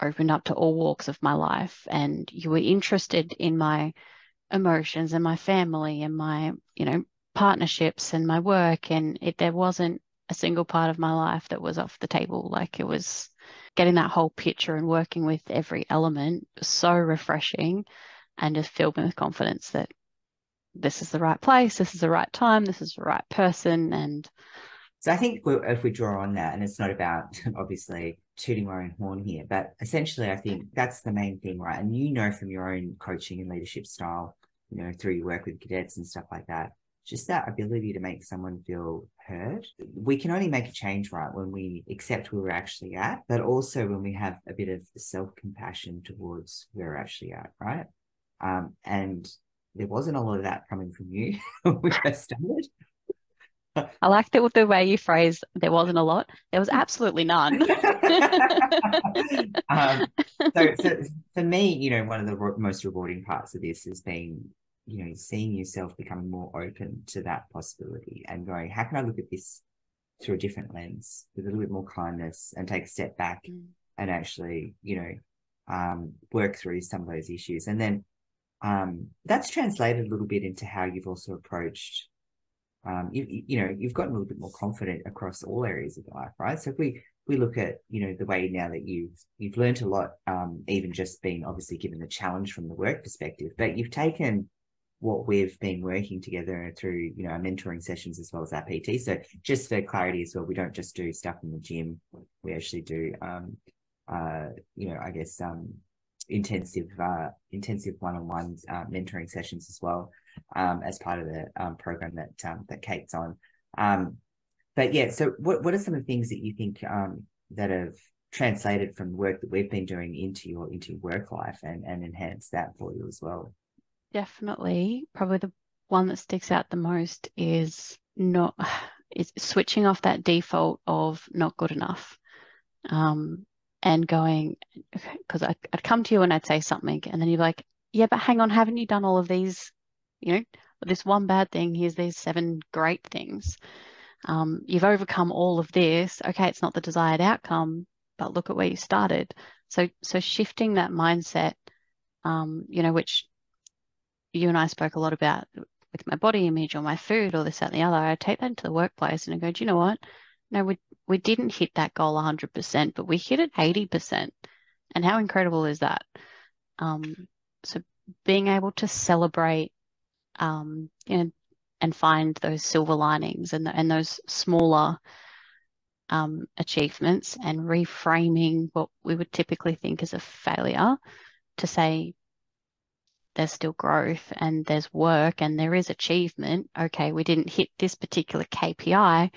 opened up to all walks of my life, and you were interested in my emotions and my family and my, partnerships and my work. And there wasn't a single part of my life that was off the table. Like, it was getting that whole picture and working with every element was so refreshing, and just filled me with confidence that this is the right place, this is the right time, this is the right person. And so I think if we draw on that, and it's not about obviously tooting our own horn here, but essentially I think that's the main thing, right? And from your own coaching and leadership style, through your work with cadets and stuff like that, just that ability to make someone feel heard. We can only make a change, right, when we accept where we're actually at, but also when we have a bit of self-compassion towards where we're actually at, right? And there wasn't a lot of that coming from you when we first started. I like the way you phrased there wasn't a lot. There was absolutely none. So for me, one of the most rewarding parts of this has been, seeing yourself becoming more open to that possibility and going, how can I look at this through a different lens with a little bit more kindness and take a step back and actually, work through some of those issues. And then that's translated a little bit into how you've also approached you've gotten a little bit more confident across all areas of life, right? So if we look at the way now that you've learned a lot, even just being obviously given the challenge from the work perspective, but you've taken what we've been working together through our mentoring sessions as well as our PT. So just for clarity as well, we don't just do stuff in the gym. We actually do I guess intensive one-on-one mentoring sessions as well, as part of the program that Kate's on. But yeah, so what are some of the things that you think that have translated from the work that we've been doing into your work life and enhanced that for you as well? Definitely. Probably the one that sticks out the most is switching off that default of not good enough. And going, because I'd come to you and I'd say something, and then you're like, yeah, but hang on, haven't you done all of these, this one bad thing, here's these 7 great things. You've overcome all of this. Okay, it's not the desired outcome, but look at where you started. So shifting that mindset, which you and I spoke a lot about with my body image or my food or this, that, and the other. I take that into the workplace and I go, do you know what? No, we didn't hit that goal 100%, but we hit it 80%. And how incredible is that? So being able to celebrate, and find those silver linings and those smaller achievements, and reframing what we would typically think as a failure to say there's still growth and there's work and there is achievement. Okay, we didn't hit this particular KPI,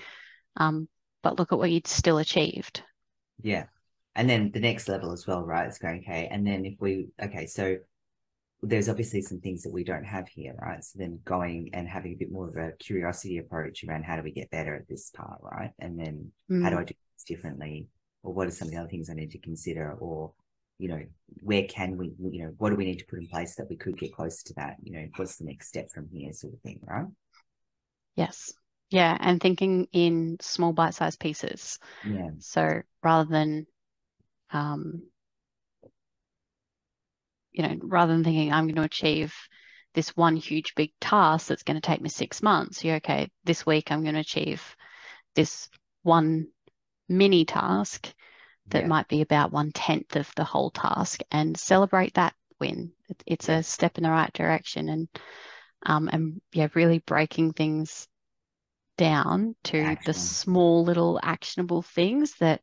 but look at what you'd still achieved. Yeah. And then the next level as well, right? It's going, okay. And then so there's obviously some things that we don't have here, right? So then going and having a bit more of a curiosity approach around how do we get better at this part, right? And then how do I do this differently? Or what are some of the other things I need to consider? Or, where can we, what do we need to put in place that we could get closer to that? What's the next step from here, sort of thing, right? Yes. Yeah. And thinking in small bite-sized pieces. Yeah. So rather than, um, rather than thinking I'm going to achieve this one huge big task that's going to take me 6 months, you're okay, this week I'm going to achieve this one mini task that Yeah. might be about 1/10 of the whole task and celebrate that win. It's Yeah. a step in the right direction, and yeah, really breaking things down to the Action. small little actionable things that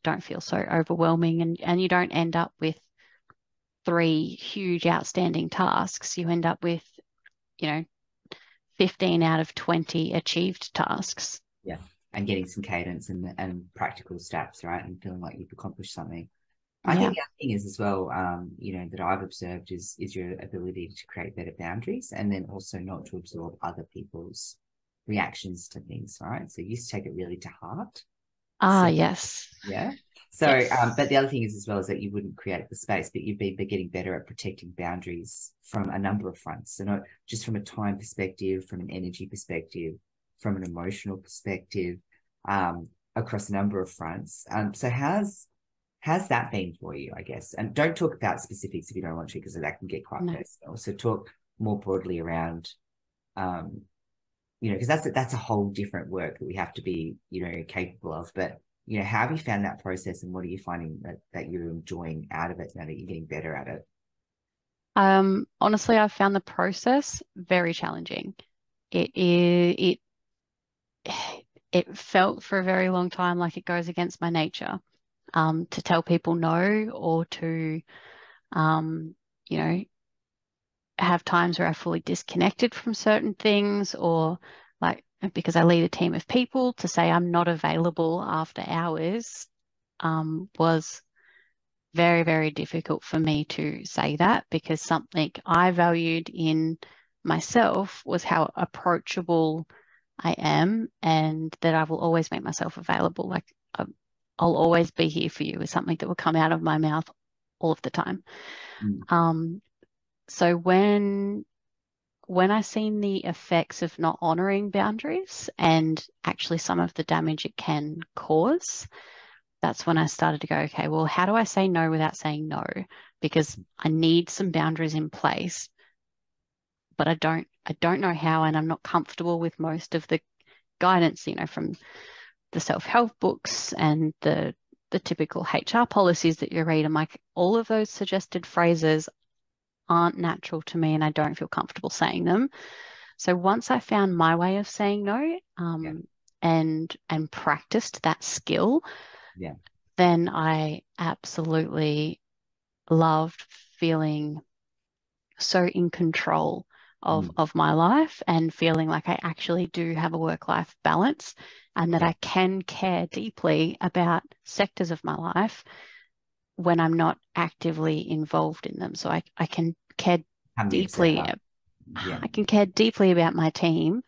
don't feel so overwhelming, and you don't end up with three huge outstanding tasks. You end up with, you know, 15 out of 20 achieved tasks. Yeah. And getting some cadence and practical steps, right? And feeling like you've accomplished something. I Yeah. think the other thing is as well, that I've observed is your ability to create better boundaries and then also not to absorb other people's reactions to things, right? So you used to take it really to heart. Ah, So yes. yeah. So, but Yes. the other thing is as well is that you wouldn't create the space, but you've been getting better at protecting boundaries from a number of fronts. So not just from a time perspective, from an energy perspective, from an emotional perspective, across a number of fronts. So how's that been for you, I guess? And don't talk about specifics if you don't want to, because that can get quite No. personal. So talk more broadly around, um, because that's a whole different work that we have to be, capable of. But how have you found that process, and what are you finding that you're enjoying out of it now that you're getting better at it? Honestly, I've found the process very challenging. It it felt for a very long time like it goes against my nature, to tell people no, or to, um, you know, have times where I fully disconnected from certain things, or like because I lead a team of people, to say I'm not available after hours, was very, very difficult for me to say that, because something I valued in myself was how approachable I am, and that I will always make myself available. Like, I'll always be here for you is something that will come out of my mouth all of the time. Mm. Um, so when I seen the effects of not honoring boundaries and actually some of the damage it can cause, that's when I started to go, okay, well, how do I say no without saying no? Because I need some boundaries in place, but I don't know how, and I'm not comfortable with most of the guidance, from the self-help books and the typical HR policies that you read. I'm like, all of those suggested phrases aren't natural to me, and I don't feel comfortable saying them. So once I found my way of saying no, Yeah. and practiced that skill, Yeah. then I absolutely loved feeling so in control of Mm. of my life, and feeling like I actually do have a work-life balance, and that Yeah. I can care deeply about sectors of my life when I'm not actively involved in them. So I can care I'm the deeply. observer. Yeah. I can care deeply about my team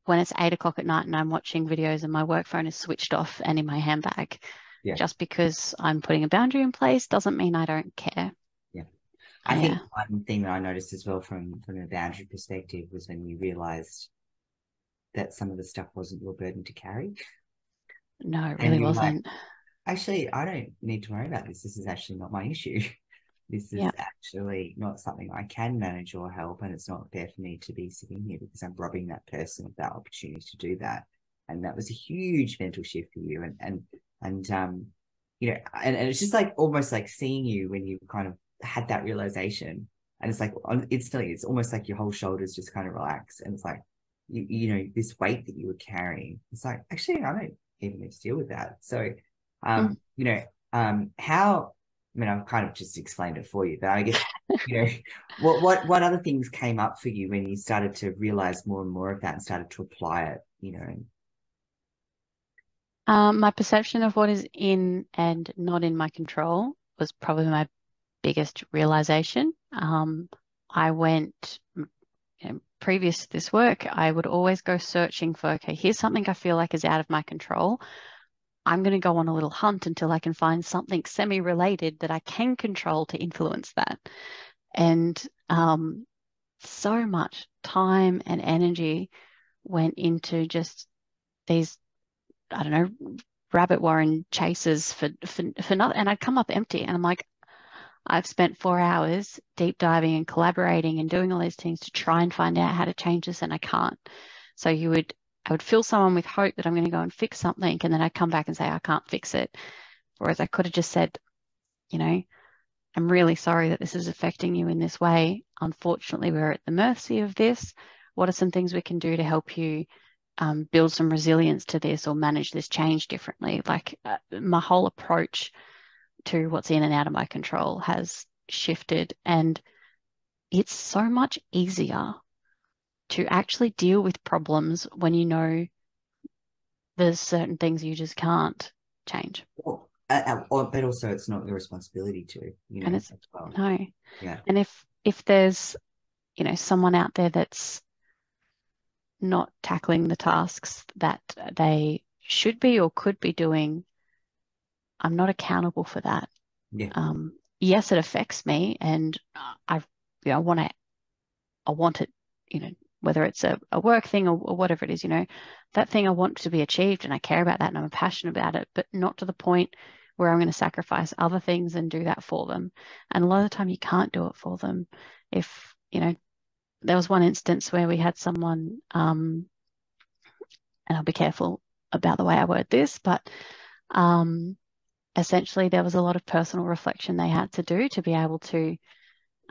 when it's 8 o'clock at night and I'm watching videos and my work phone is switched off and in my handbag. Yeah. Just because I'm putting a boundary in place doesn't mean I don't care. Yeah. I Yeah. think one thing that I noticed as well from a boundary perspective was when you realized that some of the stuff wasn't your burden to carry. No, it And really you were like, wasn't. actually, I don't need to worry about this. This is actually not my issue. This is Yeah. actually not something I can manage or help. And it's not fair for me to be sitting here because I'm robbing that person of that opportunity to do that. And that was a huge mental shift for you. And it's just like almost like seeing you when you kind of had that realization. And it's like instantly, it's almost like your whole shoulders just kind of relax. And it's like, this weight that you were carrying, it's like, actually, I don't even need to deal with that. So, Mm. how, I mean, I've kind of just explained it for you, but I guess, you know, what other things came up for you when you started to realize more and more of that and started to apply it? My perception of what is in and not in my control was probably my biggest realization. I went, previous to this work, I would always go searching for, okay, here's something I feel like is out of my control. I'm going to go on a little hunt until I can find something semi-related that I can control to influence that. And so much time and energy went into just these, I don't know, rabbit warren chases for nothing. And I'd come up empty, and I'm like, I've spent 4 hours deep diving and collaborating and doing all these things to try and find out how to change this, and I can't. So I would fill someone with hope that I'm going to go and fix something, and then I'd come back and say I can't fix it. Whereas I could have just said, you know, I'm really sorry that this is affecting you in this way. Unfortunately, we're at the mercy of this. What are some things we can do to help you build some resilience to this or manage this change differently? Like my whole approach to what's in and out of my control has shifted, and it's so much easier to actually deal with problems when you know there's certain things you just can't change. But also it's not your responsibility to, And it's as well. no. Yeah. And if there's, someone out there that's not tackling the tasks that they should be or could be doing, I'm not accountable for that. Yeah. Yes, it affects me, and I want it, whether it's a work thing or whatever it is, that thing I want to be achieved, and I care about that, and I'm passionate about it, but not to the point where I'm going to sacrifice other things and do that for them. And a lot of the time you can't do it for them. If, there was one instance where we had someone, and I'll be careful about the way I word this, but essentially there was a lot of personal reflection they had to do to be able to.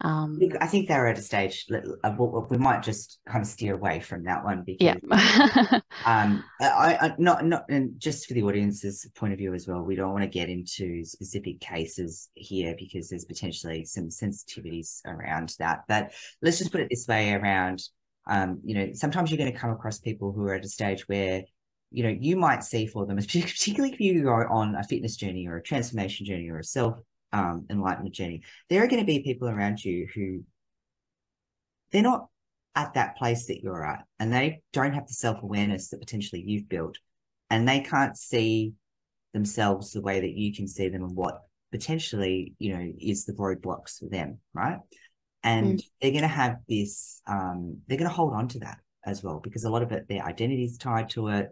Look, I think they're at a stage. We might just kind of steer away from that one Yeah. because, I not and just for the audience's point of view as well, we don't want to get into specific cases here because there's potentially some sensitivities around that. But let's just put it this way around, sometimes you're going to come across people who are at a stage where, you might see for them, particularly if you go on a fitness journey or a transformation journey or a self enlightenment journey, there are going to be people around you who they're not at that place that you're at, and they don't have the self-awareness that potentially you've built, and they can't see themselves the way that you can see them and what potentially, is the roadblocks for them, right? And they're going to have this, they're going to hold on to that as well, because a lot of it, their identity is tied to it.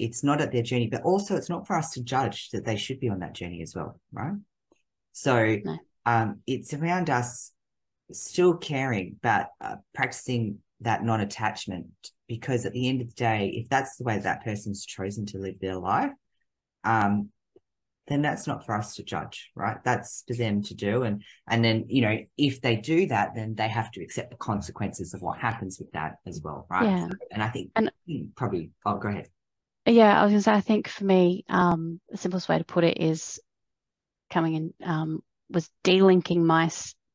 It's not at their journey, but also it's not for us to judge that they should be on that journey as well, right? So it's around us still caring about practicing that non-attachment, because at the end of the day, if that's the way that person's chosen to live their life, then that's not for us to judge, right? That's for them to do. And then, if they do that, then they have to accept the consequences of what happens with that as well, right? Yeah. So, and I think probably, go ahead. Yeah, I was going to say, I think for me, the simplest way to put it is coming in, was delinking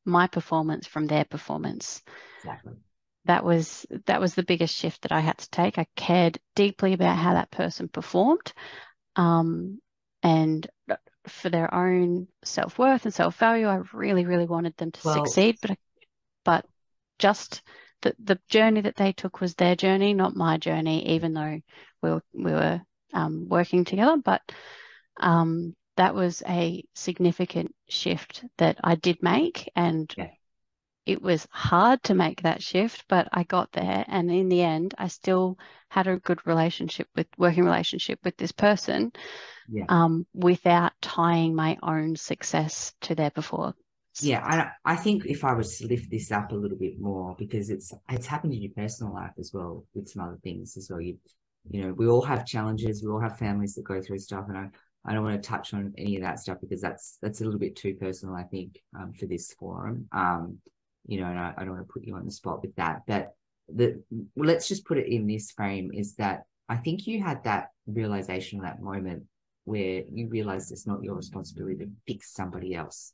my performance from their performance. Exactly. That was the biggest shift that I had to take. I cared deeply about how that person performed, and for their own self-worth and self-value, I really, really wanted them to succeed. But just the journey that they took was their journey, not my journey, even though we were working together. But that was a significant shift that I did make, and it was hard to make that shift, but I got there. And in the end, I still had a good working relationship with this person, without tying my own success to their performance. Yeah, I think if I was to lift this up a little bit more, because it's happened in your personal life as well with some other things as well. We all have challenges. We all have families that go through stuff, and I don't want to touch on any of that stuff because that's a little bit too personal, I think, for this forum. And I don't want to put you on the spot with that. But let's just put it in this frame, is that I think you had that realization, that moment where you realized it's not your responsibility to fix somebody else.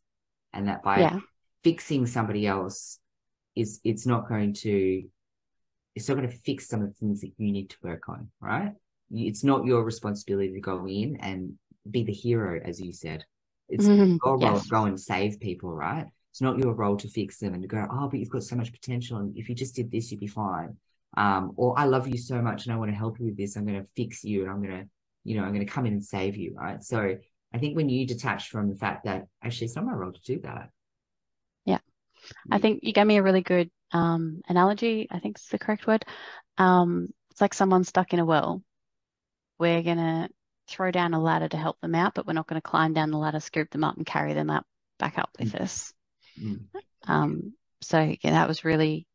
And that by fixing somebody else it's not going to fix some of the things that you need to work on, right? It's not your responsibility to go in and be the hero, as you said. It's your role to go and save people, right? It's not your role to fix them and to go, oh, but you've got so much potential, and if you just did this, you'd be fine. Or I love you so much and I want to help you with this. I'm going to fix you, and I'm going to come in and save you, right? So I think when you detach from the fact that actually it's not my role to do that. Yeah. I think you gave me a really good analogy, I think is the correct word. It's like someone stuck in a well. We're going to throw down a ladder to help them out, but we're not going to climb down the ladder, scoop them up, and carry them up back up with us. Mm. So yeah, that was really,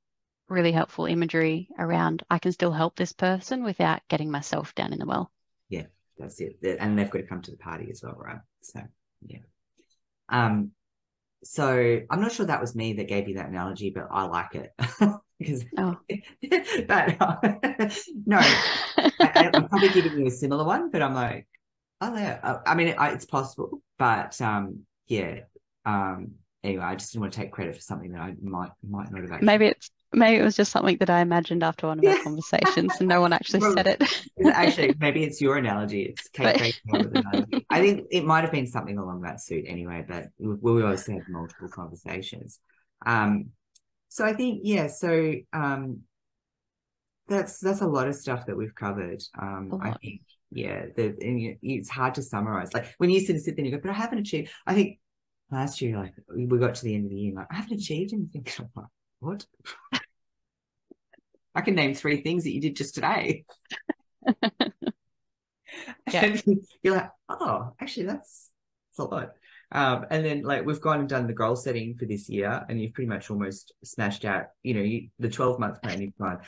really helpful imagery around I can still help this person without getting myself down in the well. Yeah, that's it. And they've got to come to the party as well, right? So yeah. So I'm not sure that was me that gave you that analogy, but I like it because but no, I'm probably giving you a similar one, but I'm like, oh yeah, I mean it's possible, but yeah. Anyway, I just didn't want to take credit for something that I might not have actually. Maybe it was just something that I imagined after one of our conversations, and no one actually said it. Actually, maybe it's your analogy. It's Kate breaking up with an analogy. I think it might have been something along that suit anyway, but we obviously had multiple conversations. So I think, yeah, so that's a lot of stuff that we've covered. I think, yeah, it's hard to summarize. Like when you sit there and you go, but I haven't achieved. I think last year, like we got to the end of the year, like I haven't achieved anything. I'm like, what? I can name 3 things that you did just today. Yeah. And you're like, oh, actually, that's a lot. And then like we've gone and done the goal setting for this year, and you've pretty much almost smashed out, the 12-month plan you've gone.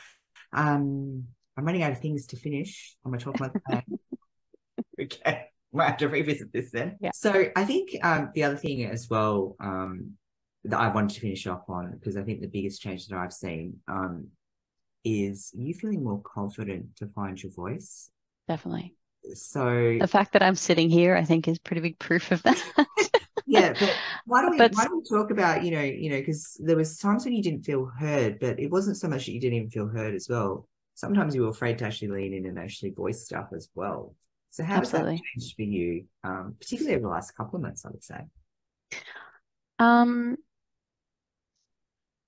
I'm running out of things to finish on my 12-month plan. Okay, might have to revisit this then. Yeah. So I think the other thing as well that I wanted to finish off on, because I think the biggest change that I've seen is you feeling more confident to find your voice. Definitely. So the fact that I'm sitting here, I think, is pretty big proof of that. Yeah, but why don't we talk about, because there was times when you didn't feel heard, but it wasn't so much that you didn't even feel heard as well. Sometimes you were afraid to actually lean in and actually voice stuff as well. So how has that changed for you, particularly over the last couple of months, I would say?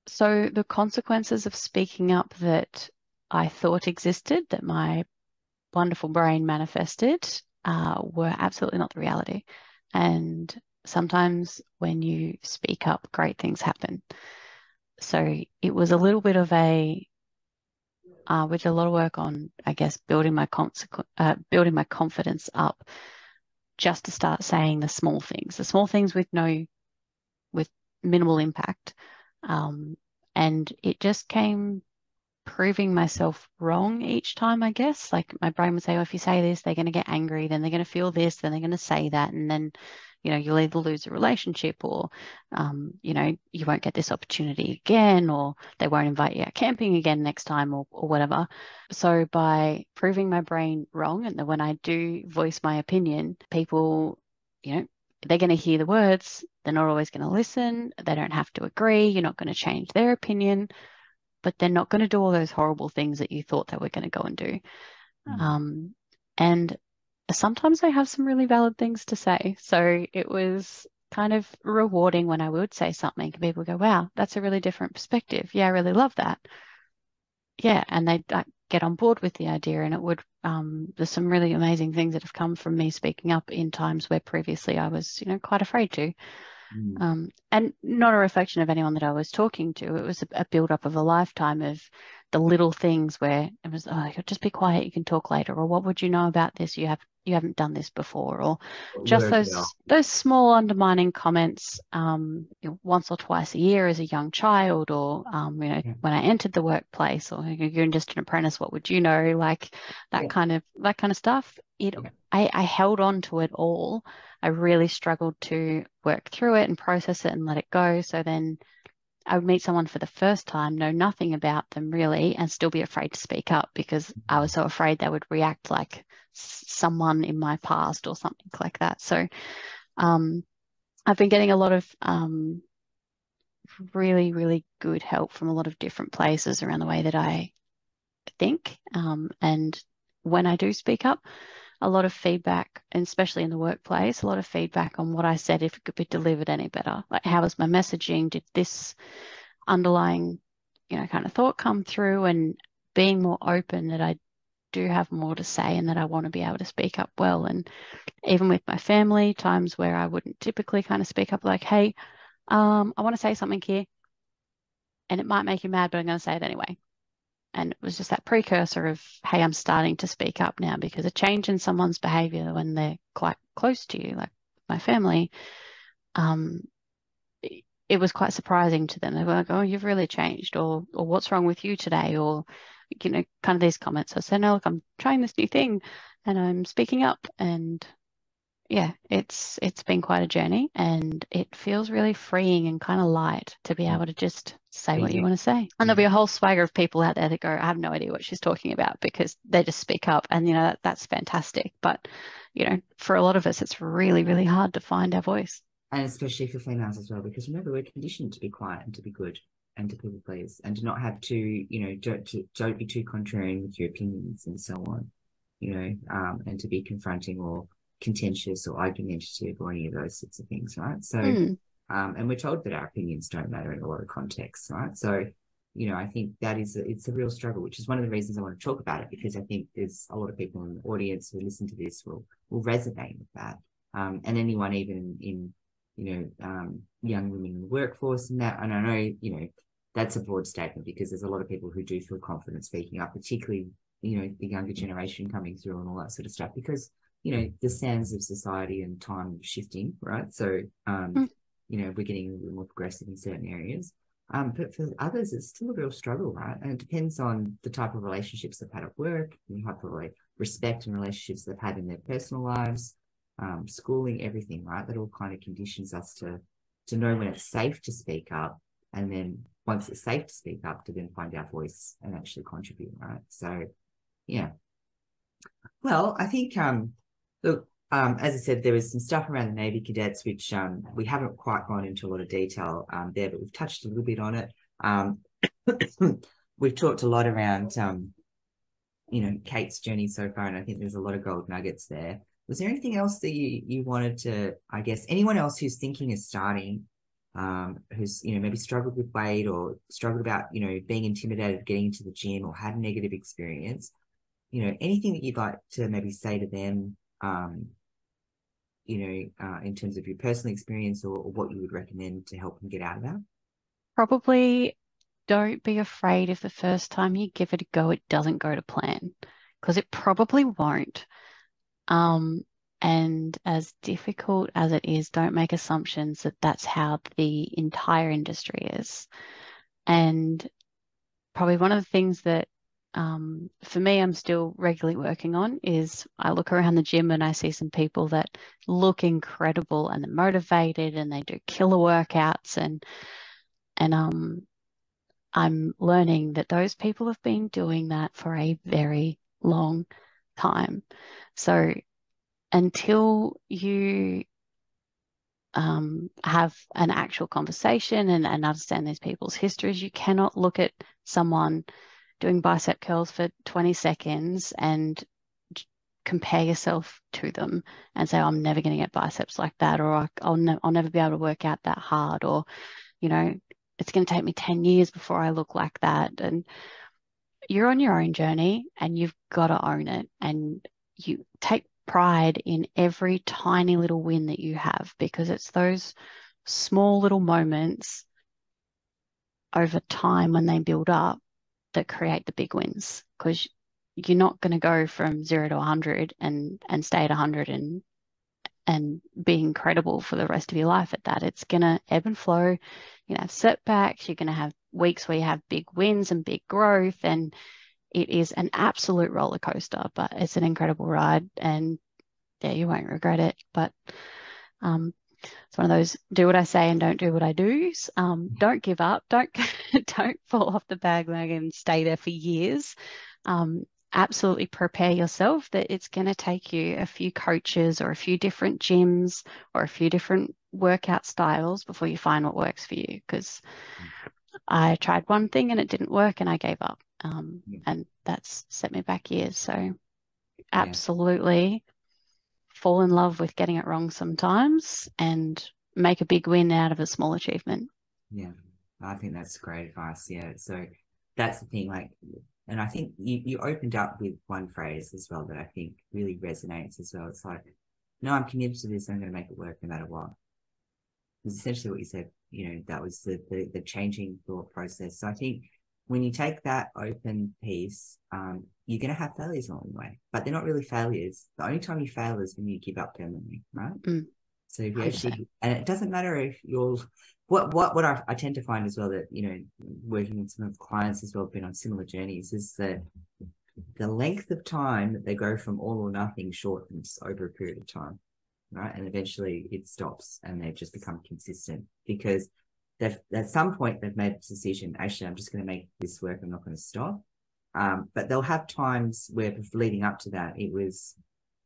So the consequences of speaking up that I thought existed, that my wonderful brain manifested, were absolutely not the reality. And sometimes when you speak up, great things happen. So it was a little bit of we did a lot of work on, I guess, building my confidence up, just to start saying the small things with minimal impact. And it just came proving myself wrong each time, I guess. Like my brain would say, oh, if you say this, they're going to get angry, then they're going to feel this, then they're going to say that. And then, you'll either lose a relationship or, you won't get this opportunity again, or they won't invite you out camping again next time or whatever. So by proving my brain wrong, and that when I do voice my opinion, people, they're going to hear the words. They're not always going to listen. They don't have to agree. You're not going to change their opinion, but they're not going to do all those horrible things that you thought they were going to go and do. And sometimes they have some really valid things to say. So it was kind of rewarding when I would say something and people go, wow, that's a really different perspective. Yeah, I really love that. Yeah, and they'd get on board with the idea, and it would, there's some really amazing things that have come from me speaking up in times where previously I was, quite afraid to. And not a reflection of anyone that I was talking to. It was a build-up of a lifetime of the little things where it was, oh, just be quiet, you can talk later, or what would you know about this? You haven't done this before, or just those small undermining comments, once or twice a year as a young child, or when I entered the workplace, or you're just an apprentice, what would you know? Like that kind of stuff. I held on to it all. I really struggled to work through it and process it and let it go. So then I would meet someone for the first time, know nothing about them really, and still be afraid to speak up because I was so afraid they would react like someone in my past or something like that. So I've been getting a lot of really, really good help from a lot of different places around the way that I think. And when I do speak up, a lot of feedback, and especially in the workplace, a lot of feedback on what I said, if it could be delivered any better. Like, how was my messaging? Did this underlying, kind of thought come through? And being more open that I do have more to say and that I want to be able to speak up well. And even with my family, times where I wouldn't typically kind of speak up, like, hey, I want to say something here. and it might make you mad, but I'm going to say it anyway. And it was just that precursor of, hey, I'm starting to speak up now, because a change in someone's behavior when they're quite close to you, like my family, um, it was quite surprising to them. They were like, oh, you've really changed, or what's wrong with you today? Or, kind of these comments. I said, no, look, I'm trying this new thing and I'm speaking up. And yeah, it's been quite a journey, and it feels really freeing and kind of light to be able to just say what you want to say. And there'll be a whole swagger of people out there that go, I have no idea what she's talking about, because they just speak up, and that's fantastic. But for a lot of us, it's really, really hard to find our voice. And especially for females as well, because remember, we're conditioned to be quiet and to be good and to people please, and to not have to, don't be too contrarian with your opinions and so on, and to be confronting or contentious or argumentative or any of those sorts of things, right? So, and we're told that our opinions don't matter in a lot of contexts, right? So, I think that it's a real struggle, which is one of the reasons I want to talk about it, because I think there's a lot of people in the audience who listen to this will resonate with that. And anyone even in young women in the workforce and that. And I know, that's a broad statement, because there's a lot of people who do feel confident speaking up, particularly, the younger generation coming through and all that sort of stuff, because, the sands of society and time shifting, right? So, we're getting a little more progressive in certain areas. But for others, it's still a real struggle, right? And it depends on the type of relationships they've had at work, the type of respect and relationships they've had in their personal lives, schooling, everything, right? That all kind of conditions us to know when it's safe to speak up, and then once it's safe to speak up, to then find our voice and actually contribute, right? So, yeah. Well, I think, look, as I said, there was some stuff around the Navy cadets, which we haven't quite gone into a lot of detail there, but we've touched a little bit on it. We've talked a lot around, Kate's journey so far, and I think there's a lot of gold nuggets there. Was there anything else that you wanted to, I guess, anyone else who's thinking of starting, who's, maybe struggled with weight or struggled about, being intimidated getting into the gym or had a negative experience, anything that you'd like to maybe say to them, in terms of your personal experience, or what you would recommend to help them get out of that? Probably don't be afraid if the first time you give it a go, it doesn't go to plan, because it probably won't. And as difficult as it is, don't make assumptions that that's how the entire industry is. And probably one of the things that, for me, I'm still regularly working on is, I look around the gym and I see some people that look incredible and they're motivated and they do killer workouts, and I'm learning that those people have been doing that for a very long time. So until you have an actual conversation and understand these people's histories, you cannot look at someone doing bicep curls for 20 seconds and compare yourself to them and say, oh, I'm never going to get biceps like that, or I'll never be able to work out that hard, or, it's going to take me 10 years before I look like that. And you're on your own journey, and you've got to own it, and you take pride in every tiny little win that you have, because it's those small little moments over time, when they build up, that create the big wins. Because you're not going to go from 0 to 100 and stay at 100 and be incredible for the rest of your life at that. It's going to ebb and flow. You're going to have setbacks. You're going to have weeks where you have big wins and big growth, and it is an absolute roller coaster, but it's an incredible ride, and yeah, you won't regret it. But it's one of those, do what I say and don't do what I do. Don't give up. Don't don't fall off the bandwagon and stay there for years. Absolutely prepare yourself that it's going to take you a few coaches or a few different gyms or a few different workout styles before you find what works for you. Because I tried one thing and it didn't work and I gave up. And that's set me back years. So absolutely fall in love with getting it wrong sometimes and make a big win out of a small achievement. Yeah, I think that's great advice. Yeah. So that's the thing, and I think you opened up with one phrase as well that I think really resonates as well. It's like, no, I'm committed to this. I'm going to make it work no matter what. It's essentially what you said. that was the changing thought process. So I think when you take that open piece, you're going to have failures along the way, but they're not really failures. The only time you fail is when you give up permanently, right? So if you 100%. actually, and it doesn't matter if you're, what I tend to find as well that, working with some of the clients as well, have been on similar journeys, is that the length of time that they go from all or nothing shortens over a period of time, right? And eventually it stops and they just become consistent because at some point they've made a decision, actually, I'm just going to make this work. I'm not going to stop. But they'll have times where leading up to that, it was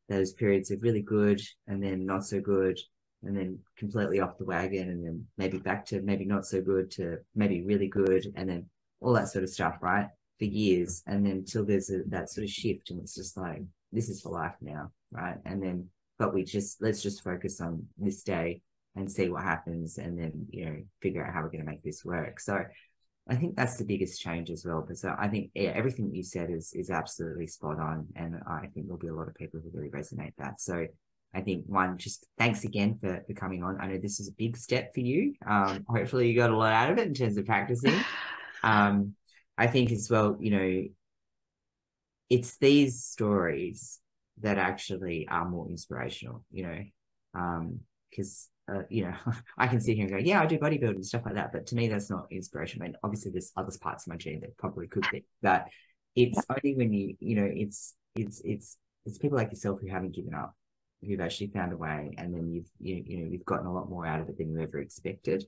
those periods of really good and then not so good and then completely off the wagon and then maybe back to maybe not so good to maybe really good and then all that sort of stuff, right? For years. And then until there's that sort of shift and it's just like, this is for life now, right? And then, but let's just focus on this day and see what happens and then, figure out how we're going to make this work. So I think that's the biggest change as well. But so I think everything that you said is absolutely spot on. And I think there'll be a lot of people who really resonate that. So I think just thanks again for coming on. I know this is a big step for you. Hopefully you got a lot out of it in terms of practicing. I think as well, it's these stories that actually are more inspirational, because I can sit here and go, yeah, I do bodybuilding and stuff like that, but to me, that's not inspiration. I mean, obviously, there's other parts of my journey that probably could be, but it's only when it's people like yourself who haven't given up, who've actually found a way, and then you've gotten a lot more out of it than you ever expected.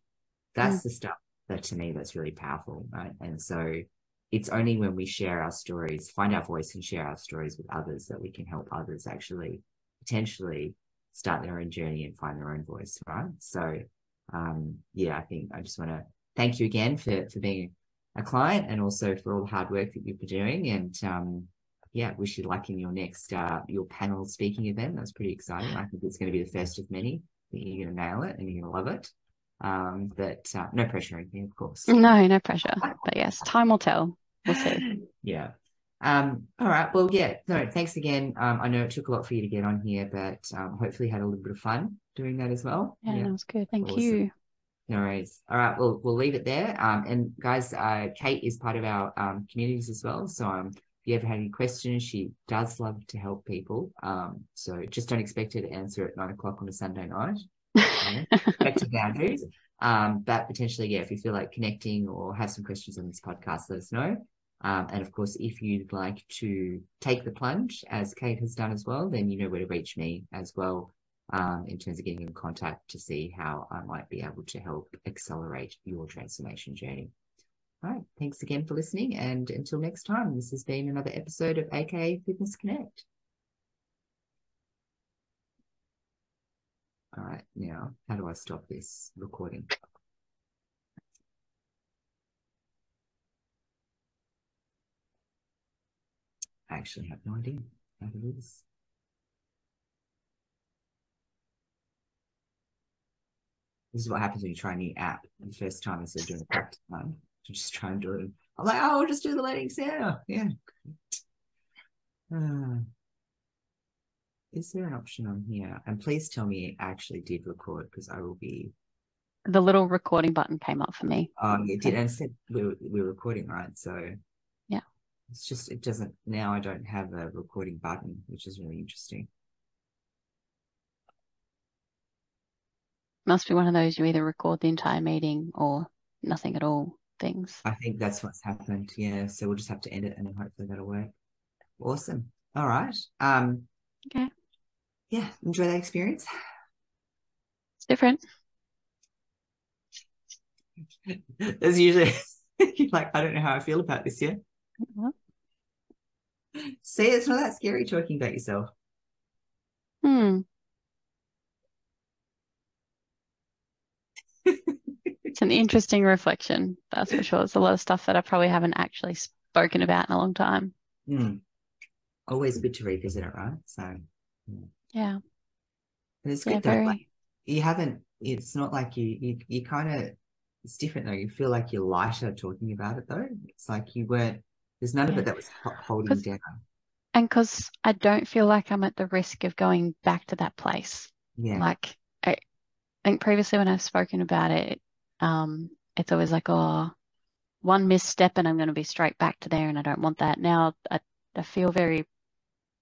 That's the stuff that to me that's really powerful, right? And so it's only when we share our stories, find our voice and share our stories with others that we can help others actually potentially start their own journey and find their own voice, right? So I think I just want to thank you again for being a client and also for all the hard work that you've been doing, and wish you luck in your next your panel speaking event. That's pretty exciting. I think it's going to be the first of many. I think you're going to nail it and you're going to love it. But no pressure or anything, of course. No pressure. But yes, time will tell. We'll see. Yeah. All right. Well, yeah. No, thanks again. I know it took a lot for you to get on here, but hopefully you had a little bit of fun doing that as well. Yeah, that was good. Thank you. No worries. All right. Well, we'll leave it there. And guys, Kate is part of our communities as well. So if you ever have any questions, she does love to help people. So just don't expect her to answer at 9 o'clock on a Sunday night. Back to boundaries. But potentially, if you feel like connecting or have some questions on this podcast, let us know. And of course, if you'd like to take the plunge, as Kate has done as well, then you know where to reach me as well, in terms of getting in contact to see how I might be able to help accelerate your transformation journey. All right. Thanks again for listening. And until next time, this has been another episode of AKE Fitness Connect. All right. Now, how do I stop this recording? I actually have no idea how to do this. This is what happens when you try a new app the first time instead of doing a practice time. To just try and do it. I'm like, oh, I'll just do the lettings now. Yeah. Is there an option on here? And please tell me it actually did record because I will be. The little recording button came up for me. Oh, it did. And it said we're recording, right? So yeah. It's just, it doesn't, now I don't have a recording button, which is really interesting. Must be one of those you either record the entire meeting or nothing at all things. I think that's what's happened. Yeah. So we'll just have to end it and then hopefully that'll work. Awesome. All right. Okay. Yeah. Enjoy that experience. It's different. As usually, you're like, I don't know how I feel about this yet. What? See, it's not that scary talking about yourself. It's an interesting reflection, that's for sure. It's a lot of stuff that I probably haven't actually spoken about in a long time. Always good to revisit it, right? So yeah. And it's good though. Like, you haven't, it's not like you kind of, it's different though. You feel like you're lighter talking about it though. It's like you weren't, there's none of it that was holding you down. And because I don't feel like I'm at the risk of going back to that place. Yeah. Like, I think previously when I've spoken about it, It's always like, oh, one misstep and I'm going to be straight back to there, and I don't want that. Now I feel very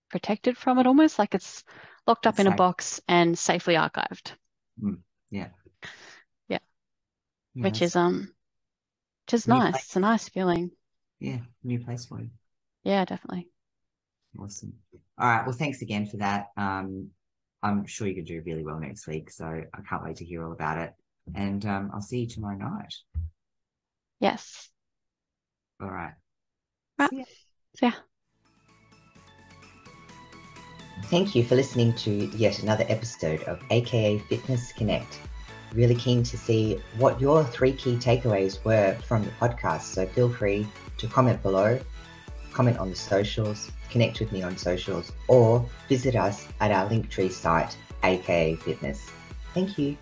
protected from it, almost like it's locked up It's in a safe. box and safely archived. Yeah. Yeah, Yeah, which that's is new nice. It's a place. nice feeling. Yeah, new place for you. Yeah, definitely. Awesome. All right. Well, thanks again for that. I'm sure you can do really well next week. So I can't wait to hear all about it. And I'll see you tomorrow night. Yes. All right. Right. See ya. So yeah. Thank you for listening to yet another episode of AKE Fitness Connect. Really keen to see what your 3 key takeaways were from the podcast. So feel free to comment below, comment on the socials, connect with me on socials, or visit us at our Linktree site, AKE Fitness. Thank you.